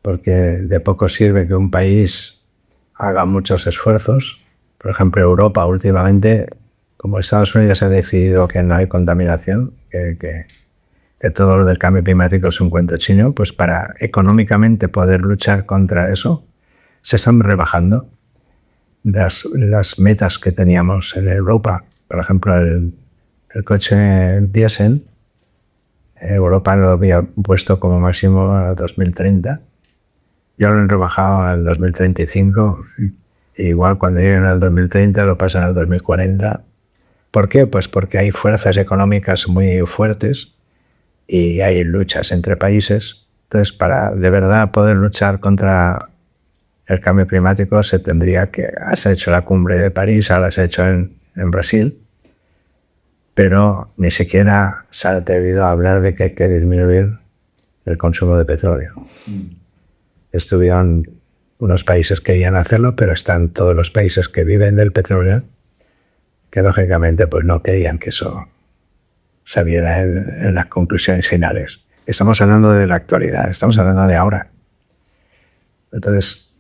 porque de poco sirve que un país haga muchos esfuerzos. Por ejemplo, Europa últimamente, como Estados Unidos ha decidido que no hay contaminación, que todo lo del cambio climático es un cuento chino, pues para económicamente poder luchar contra eso, se están rebajando las metas que teníamos en Europa. Por ejemplo, el coche diésel, Europa lo había puesto como máximo a 2030. Ya lo han rebajado al 2035. Igual cuando lleguen al 2030 lo pasan al 2040. ¿Por qué? Pues porque hay fuerzas económicas muy fuertes y hay luchas entre países. Entonces, para de verdad poder luchar contra el cambio climático se tendría que... Has hecho la cumbre de París, ahora se ha hecho en Brasil, pero ni siquiera se ha atrevido a hablar de que hay que disminuir el consumo de petróleo. Estuvieron unos países que querían hacerlo, pero están todos los países que viven del petróleo que lógicamente pues no querían que eso se viera en las conclusiones finales. Estamos hablando de la actualidad, estamos hablando de ahora. Entonces,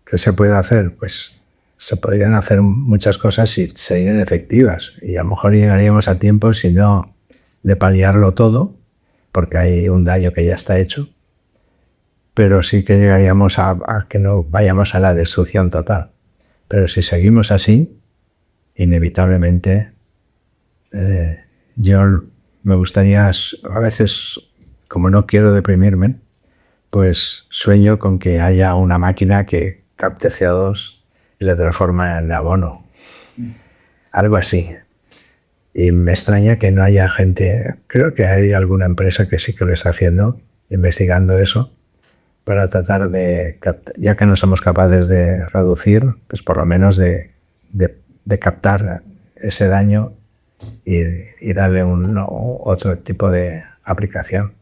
¿qué se puede hacer? Pues se podrían hacer muchas cosas si serían efectivas y a lo mejor llegaríamos a tiempo, si no de paliarlo todo, porque hay un daño que ya está hecho, pero sí que llegaríamos a que no vayamos a la destrucción total. Pero si seguimos así, inevitablemente, yo me gustaría, a veces, como no quiero deprimirme, pues sueño con que haya una máquina que capte CO2 y le transforma en abono. Algo así. Y me extraña que no haya gente, creo que hay alguna empresa que sí que lo está haciendo, investigando eso, para tratar de, ya que no somos capaces de reducir, pues por lo menos de captar ese daño y darle otro tipo de aplicación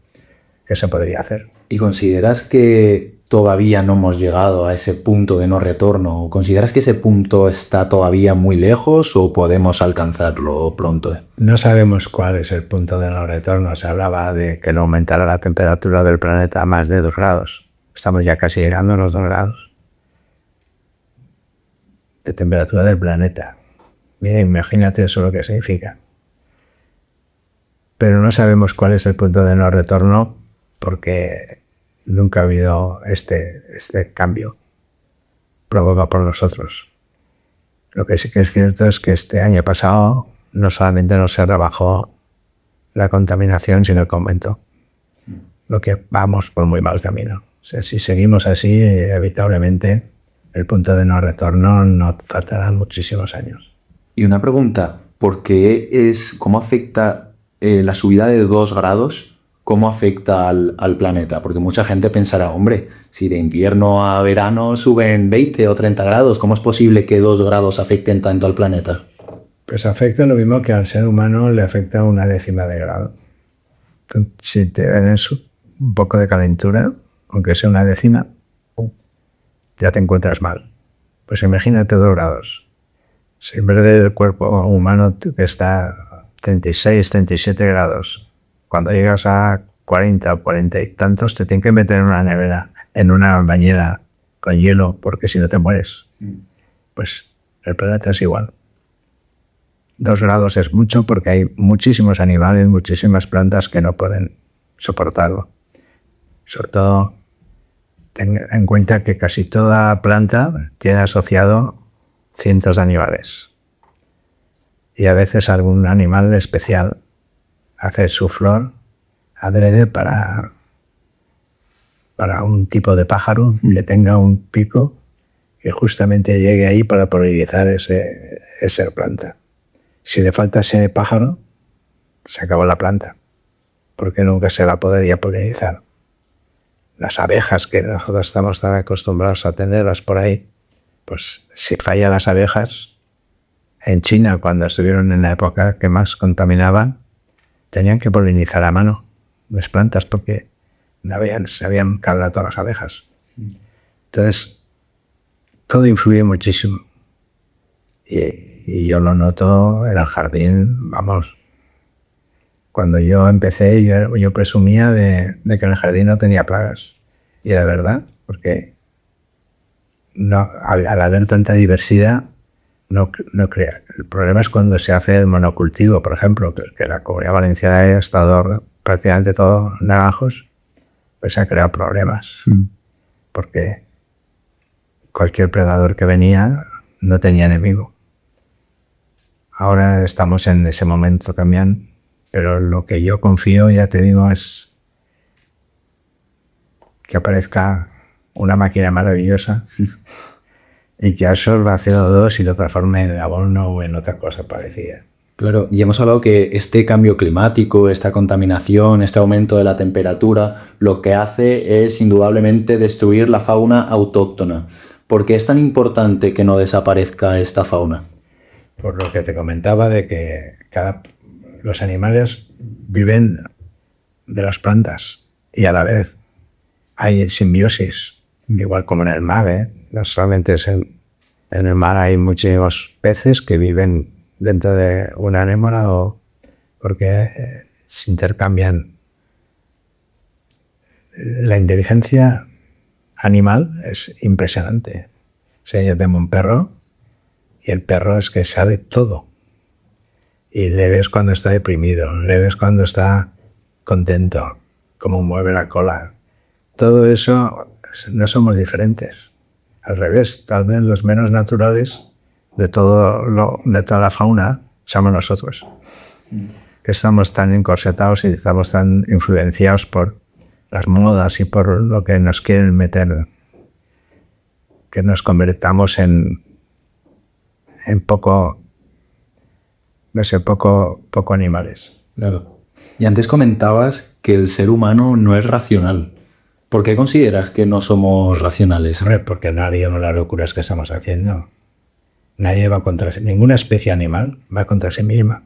que se podría hacer. ¿Y consideras que todavía no hemos llegado a ese punto de no retorno? ¿Consideras que ese punto está todavía muy lejos o podemos alcanzarlo pronto? No sabemos cuál es el punto de no retorno. Se hablaba de que no aumentara la temperatura del planeta a más de 2 grados. Estamos ya casi llegando a los 2 grados de temperatura del planeta. Mira, imagínate eso lo que significa. Pero no sabemos cuál es el punto de no retorno porque nunca ha habido este cambio provocado por nosotros. Lo que sí que es cierto es que este año pasado no solamente no se rebajó la contaminación, sino que aumentó. lo que vamos por muy mal camino. O sea, si seguimos así, evitablemente el punto de no retorno nos faltarán muchísimos años. Y una pregunta, ¿cómo afecta la subida de 2 grados? ¿Cómo afecta al planeta? Porque mucha gente pensará, hombre, si de invierno a verano suben 20 o 30 grados, ¿cómo es posible que 2 grados afecten tanto al planeta? Pues afecta lo mismo que al ser humano le afecta 1/10 de grado. Entonces, si te tienes un poco de calentura, aunque sea 1/10, ya te encuentras mal. Pues imagínate 2 grados. Si en vez del cuerpo humano que está a 36, 37 grados, cuando llegas a 40 o 40 y tantos, te tienen que meter en una nevera, en una bañera con hielo, porque si no te mueres. Pues el planeta es igual. 2 grados es mucho porque hay muchísimos animales, muchísimas plantas que no pueden soportarlo. Sobre todo, ten en cuenta que casi toda planta tiene asociado cientos de animales. Y a veces algún animal especial hace su flor adrede para un tipo de pájaro que tenga un pico que justamente llegue ahí para polinizar esa planta. Si le falta ese pájaro, se acabó la planta, porque nunca se la podría polinizar. Las abejas, que nosotros estamos tan acostumbrados a tenerlas por ahí, pues si fallan las abejas, en China, cuando estuvieron en la época que más contaminaban, tenían que polinizar a mano las plantas porque se habían cargado todas las abejas. Entonces, todo influye muchísimo. Y yo lo noto en el jardín, vamos. Cuando yo empecé, yo presumía de que en el jardín no tenía plagas. Y era verdad, porque al haber tanta diversidad, no crea. El problema es cuando se hace el monocultivo, por ejemplo, que la Comunidad Valenciana ha estado prácticamente todo naranjos, pues se ha creado problemas. Porque cualquier predador que venía no tenía enemigo. Ahora estamos en ese momento también, pero lo que yo confío, ya te digo, es que aparezca una máquina maravillosa y que absorba CO2 y lo transforme en abono o en otra cosa parecida. Claro, y hemos hablado que este cambio climático, esta contaminación, este aumento de la temperatura, lo que hace es indudablemente destruir la fauna autóctona. ¿Por qué es tan importante que no desaparezca esta fauna? Por lo que te comentaba de que los animales viven de las plantas y a la vez hay simbiosis, igual como en el mar, ¿eh? No solamente es en el mar, hay muchísimos peces que viven dentro de una anémona porque se intercambian. La inteligencia animal es impresionante. O sea, yo tengo un perro y el perro es que sabe todo. Y le ves cuando está deprimido, le ves cuando está contento, cómo mueve la cola. Todo eso no somos diferentes. Al revés, tal vez los menos naturales de toda la fauna somos nosotros. Que estamos tan encorsetados y estamos tan influenciados por las modas y por lo que nos quieren meter, que nos convertamos en poco animales. Claro. Y antes comentabas que el ser humano no es racional. ¿Por qué consideras que no somos racionales? Porque no haríamos las locuras que estamos haciendo. Nadie va contra ninguna especie animal va contra sí misma.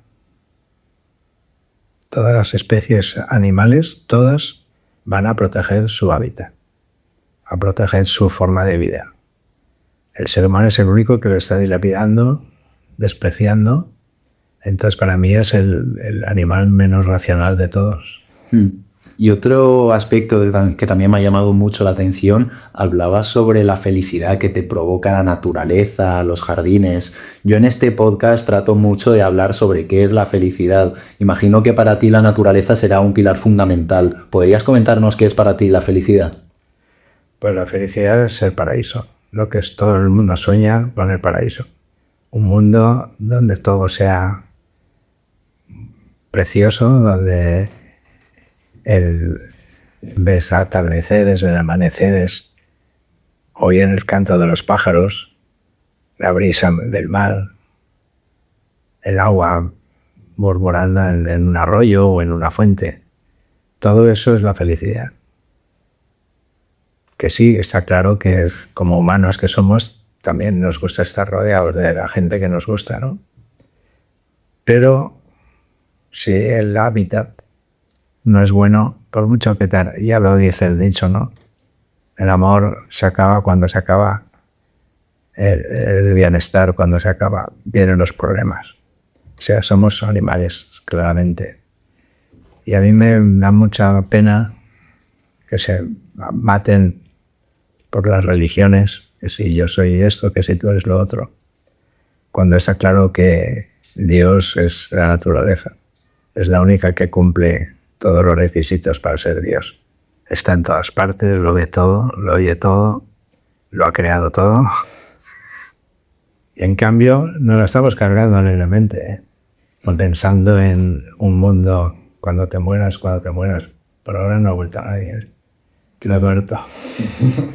Todas las especies animales, todas van a proteger su hábitat, a proteger su forma de vida. El ser humano es el único que lo está dilapidando, despreciando. Entonces, para mí es el animal menos racional de todos. Y otro aspecto que también me ha llamado mucho la atención, hablabas sobre la felicidad que te provoca la naturaleza, los jardines. Yo en este podcast trato mucho de hablar sobre qué es la felicidad. Imagino que para ti la naturaleza será un pilar fundamental. ¿Podrías comentarnos qué es para ti la felicidad? Pues la felicidad es el paraíso, lo que todo el mundo sueña con el paraíso. Un mundo donde todo sea precioso, donde ves atardeceres, ves amaneceres, oyen el canto de los pájaros, la brisa del mar, el agua murmurando en un arroyo o en una fuente. Todo eso es la felicidad. Que sí, está claro que como humanos que somos, también nos gusta estar rodeados de la gente que nos gusta, ¿no? Pero si el hábitat no es bueno, por mucho que ya lo dice el dicho, ¿no? El amor se acaba cuando se acaba, el bienestar cuando se acaba, vienen los problemas. O sea, somos animales, claramente. Y a mí me da mucha pena que se maten por las religiones, que si yo soy esto, que si tú eres lo otro, cuando está claro que Dios es la naturaleza, es la única que cumple todos los requisitos para ser Dios. Está en todas partes, lo ve todo, lo oye todo, lo ha creado todo. Y en cambio nos lo estamos cargando alegremente, ¿eh? Pensando en un mundo cuando te mueras, pero ahora no ha vuelto a nadie, ¿eh? Lo corto.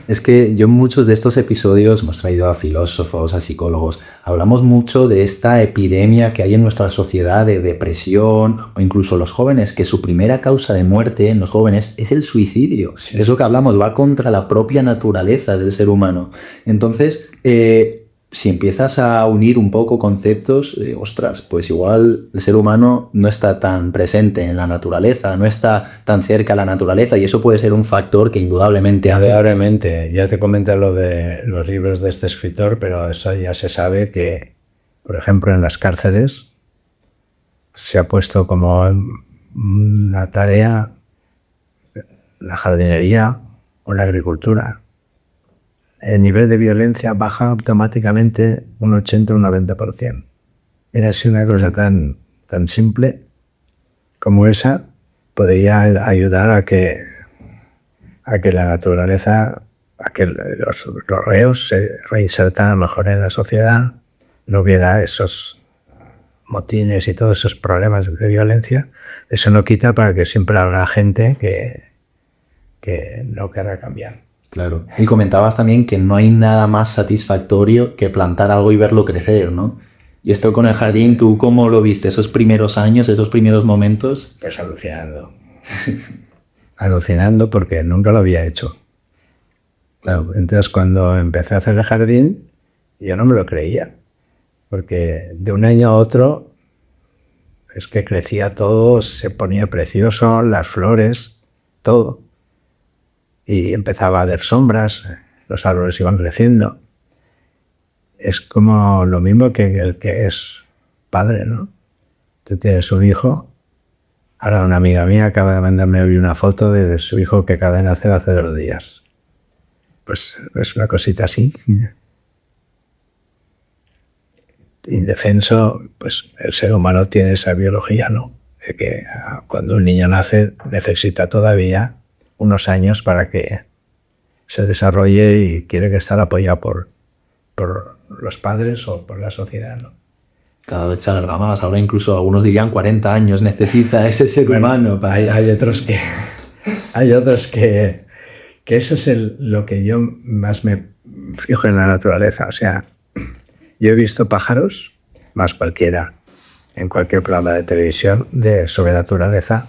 Es que yo en muchos de estos episodios hemos traído a filósofos, a psicólogos, hablamos mucho de esta epidemia que hay en nuestra sociedad de depresión o incluso los jóvenes, que su primera causa de muerte en los jóvenes es el suicidio. Sí, es lo que hablamos, va contra la propia naturaleza del ser humano. Entonces, si empiezas a unir un poco conceptos, ostras, pues igual el ser humano no está tan presente en la naturaleza, no está tan cerca a la naturaleza y eso puede ser un factor que indudablemente hace. Indudablemente, ya te comenté lo de los libros de este escritor, pero eso ya se sabe que, por ejemplo, en las cárceles se ha puesto como una tarea la jardinería o la agricultura. El nivel de violencia baja automáticamente un 80 o un 90%. Era si una cosa tan simple como esa podría ayudar a que la naturaleza, a que los reos se reinsertaran mejor en la sociedad, no hubiera esos motines y todos esos problemas de violencia. Eso no quita para que siempre habrá gente que no querrá cambiar. Claro. Y comentabas también que no hay nada más satisfactorio que plantar algo y verlo crecer, ¿no? Y esto con el jardín, ¿tú cómo lo viste? ¿Esos primeros años, esos primeros momentos? Pues alucinando. Alucinando porque nunca lo había hecho. Claro, entonces cuando empecé a hacer el jardín, yo no me lo creía. Porque de un año a otro es que crecía todo, se ponía precioso, las flores, todo. Y empezaba a haber sombras, los árboles iban creciendo. Es como lo mismo que el que es padre, ¿no? Tú tienes un hijo. Ahora una amiga mía acaba de mandarme hoy una foto de su hijo que acaba de nacer hace 2 días. Pues es una cosita así. Indefenso, pues el ser humano tiene esa biología, ¿no? De que cuando un niño nace necesita todavía unos años para que se desarrolle y quiere que estar apoyado por los padres o por la sociedad, ¿no? Cada vez se alarga más. Ahora incluso algunos dirían 40 años necesita ese ser humano. Hay otros que eso es lo que yo más me fijo en la naturaleza. O sea, yo he visto pájaros, más cualquiera, en cualquier programa de televisión sobre naturaleza,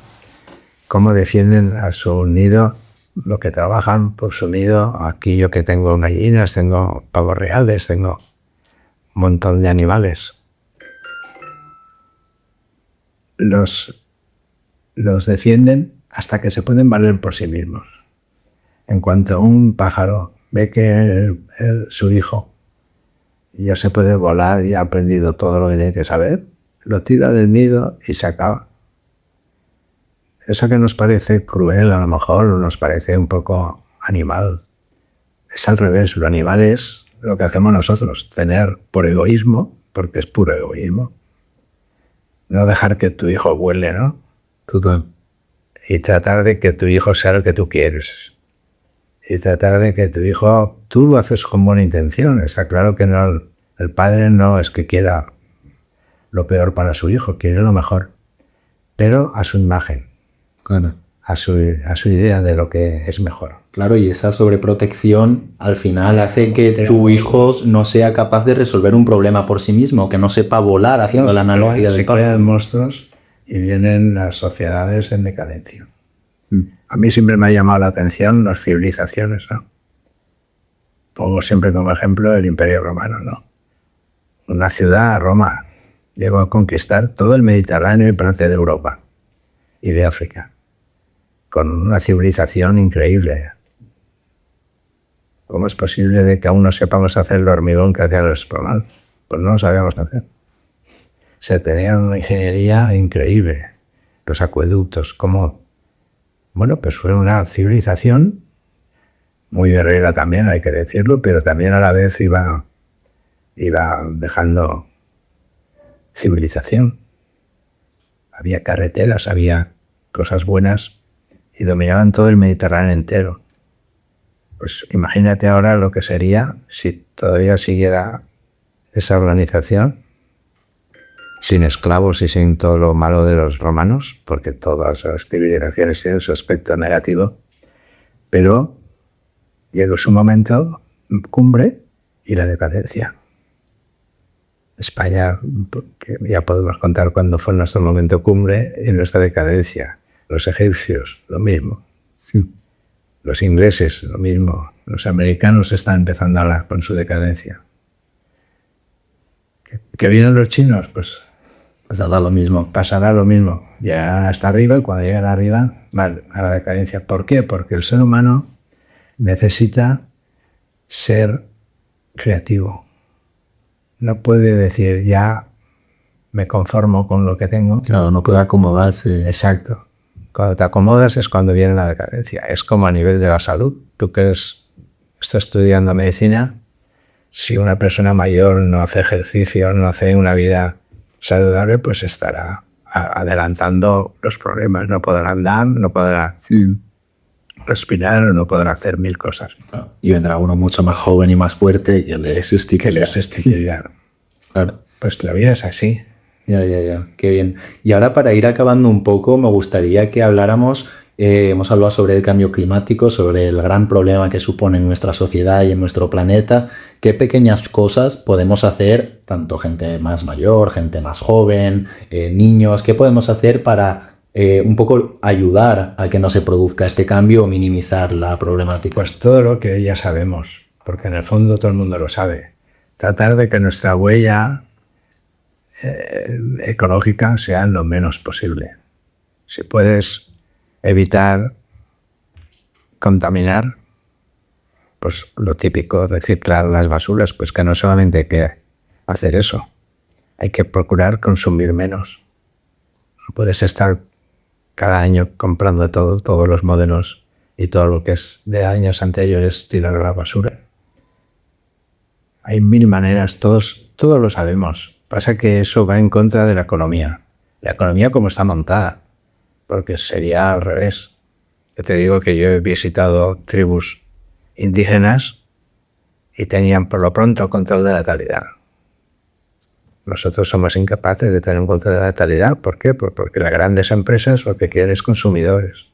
cómo defienden a su nido, lo que trabajan por su nido. Aquí yo que tengo gallinas, tengo pavos reales, tengo un montón de animales. Los defienden hasta que se pueden valer por sí mismos. En cuanto un pájaro ve que su hijo ya se puede volar y ha aprendido todo lo que tiene que saber, lo tira del nido y se acaba. Eso que nos parece cruel, a lo mejor nos parece un poco animal. Es al revés, lo animal es lo que hacemos nosotros, tener por egoísmo, porque es puro egoísmo, no dejar que tu hijo vuele, ¿no? Y tratar de que tu hijo sea lo que tú quieres. Y tratar de que tu hijo, tú lo haces con buena intención. Está claro que no, el padre no es que quiera lo peor para su hijo, quiere lo mejor, pero a su imagen. Claro. a su idea de lo que es mejor. Claro, y esa sobreprotección al final hace que tu hijo no sea capaz de resolver un problema por sí mismo, que no sepa volar, haciendo la analogía del Se crean monstruos y vienen las sociedades en decadencia. A mí siempre me ha llamado la atención las civilizaciones, ¿no? Pongo siempre como ejemplo el Imperio Romano, ¿no? Una ciudad, Roma, llegó a conquistar todo el Mediterráneo y parte de Europa y de África, con una civilización increíble. ¿Cómo es posible de que aún no sepamos hacer el hormigón que hacían los romanos? Pues no lo sabíamos hacer. Se tenían una ingeniería increíble. Los acueductos, como... Bueno, pues fue una civilización muy guerrera también, hay que decirlo, pero también a la vez iba dejando civilización. Había carreteras, había cosas buenas y dominaban todo el Mediterráneo entero. Pues imagínate ahora lo que sería si todavía siguiera esa organización sin esclavos y sin todo lo malo de los romanos, porque todas las civilizaciones tienen su aspecto negativo, pero llegó su momento cumbre y la decadencia. España, que ya podemos contar cuándo fue nuestro momento cumbre y nuestra decadencia. Los egipcios, lo mismo. Sí. Los ingleses, lo mismo. Los americanos están empezando ahora con su decadencia. ¿Que vienen los chinos? Pues pasará lo mismo. Pasará lo mismo. Llegarán hasta arriba y cuando lleguen arriba van a la decadencia. ¿Por qué? Porque el ser humano necesita ser creativo. No puede decir, ya me conformo con lo que tengo. Claro, no puede acomodarse. Exacto. Cuando te acomodas es cuando viene la decadencia. Es como a nivel de la salud. Tú que estás estudiando medicina, si una persona mayor no hace ejercicio, no hace una vida saludable, pues estará adelantando los problemas. No podrá andar, no podrá respirar, no podrá hacer mil cosas. Y vendrá uno mucho más joven y más fuerte que le sustituirá. Claro. Pues la vida es así. Ya, qué bien. Y ahora para ir acabando un poco, me gustaría que habláramos, hemos hablado sobre el cambio climático, sobre el gran problema que supone en nuestra sociedad y en nuestro planeta. ¿Qué pequeñas cosas podemos hacer, tanto gente más mayor, gente más joven, niños, qué podemos hacer para un poco ayudar a que no se produzca este cambio o minimizar la problemática? Pues todo lo que ya sabemos, porque en el fondo todo el mundo lo sabe. Tratar de que nuestra huella ecológica sea lo menos posible. Si puedes evitar contaminar, pues lo típico, reciclar las basuras, pues que no solamente hay que hacer eso, hay que procurar consumir menos. No puedes estar cada año comprando todos los modelos y todo lo que es de años anteriores tirar a la basura. Hay mil maneras, todos lo sabemos. Pasa que eso va en contra de la economía. La economía como está montada, porque sería al revés. Yo te digo que yo he visitado tribus indígenas y tenían por lo pronto control de la natalidad. Nosotros somos incapaces de tener un control de la natalidad. ¿Por qué? Pues porque las grandes empresas lo que quieren es consumidores.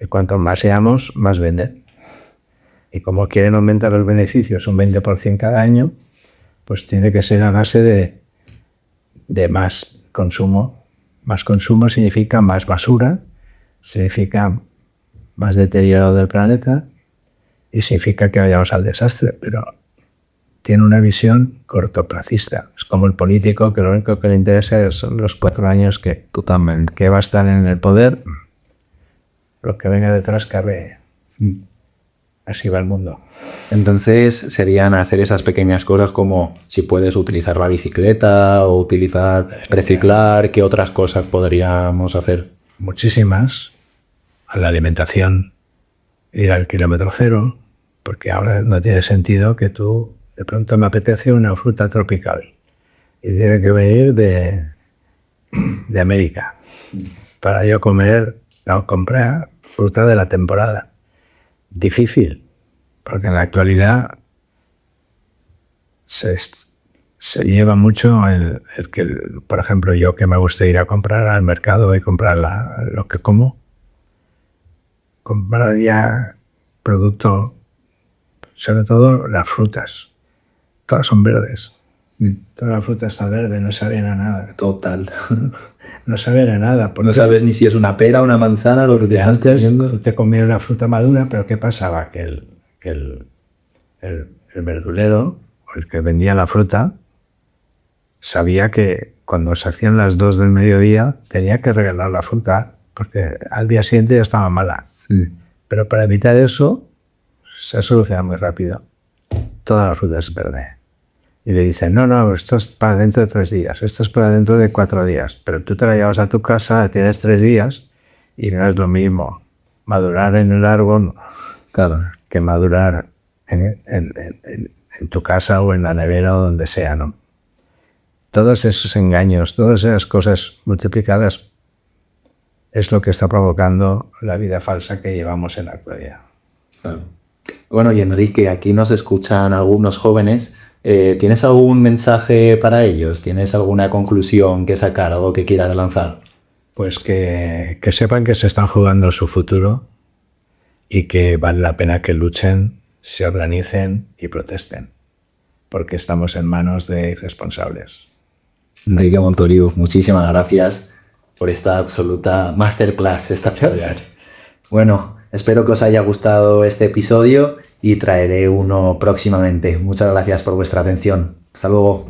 Y cuanto más seamos, más venden. Y como quieren aumentar los beneficios un 20% cada año, pues tiene que ser a base de más consumo. Más consumo significa más basura, significa más deterioro del planeta y significa que vayamos al desastre. Pero tiene una visión cortoplacista. Es como el político que lo único que le interesa son los 4 años que va a estar en el poder. Lo que venga detrás cabe. Así va el mundo. Entonces serían hacer esas pequeñas cosas como si puedes utilizar la bicicleta o reciclar. ¿Qué otras cosas podríamos hacer? Muchísimas. A la alimentación, ir al kilómetro cero, porque ahora no tiene sentido que tú de pronto me apetece una fruta tropical y tiene que venir de América para yo comprar fruta de la temporada. Difícil, porque en la actualidad se lleva mucho el que, por ejemplo, yo que me gusta ir a comprar al mercado y comprar lo que como, compraría producto, sobre todo las frutas. Todas son verdes. Toda la fruta está verde, no saben a nada. Total. No saben a nada. No sabes ni si es una pera o una manzana lo que te estás Antes comiendo. te comías la fruta madura, pero ¿qué pasaba? Que el verdulero, o el que vendía la fruta, sabía que cuando se hacían las 2 del mediodía tenía que regalar la fruta porque al día siguiente ya estaba mala. Sí. Pero para evitar eso se soluciona muy rápido. Toda la fruta es verde. Y le dicen, no, esto es para dentro de 3 días, esto es para dentro de 4 días, pero tú te la llevas a tu casa, tienes 3 días y no es lo mismo madurar en el árbol, claro, que madurar en tu casa o en la nevera o donde sea, ¿no? Todos esos engaños, todas esas cosas multiplicadas es lo que está provocando la vida falsa que llevamos en la actualidad. Claro. Bueno, y Enrique, aquí nos escuchan algunos jóvenes. ¿Tienes algún mensaje para ellos? ¿Tienes alguna conclusión que sacar, algo que quieras lanzar? Pues que sepan que se están jugando su futuro y que vale la pena que luchen, se organicen y protesten, porque estamos en manos de irresponsables. Enrique Montoliu, muchísimas gracias por esta absoluta masterclass, esta charla. Bueno, espero que os haya gustado este episodio y traeré uno próximamente. Muchas gracias por vuestra atención. Hasta luego.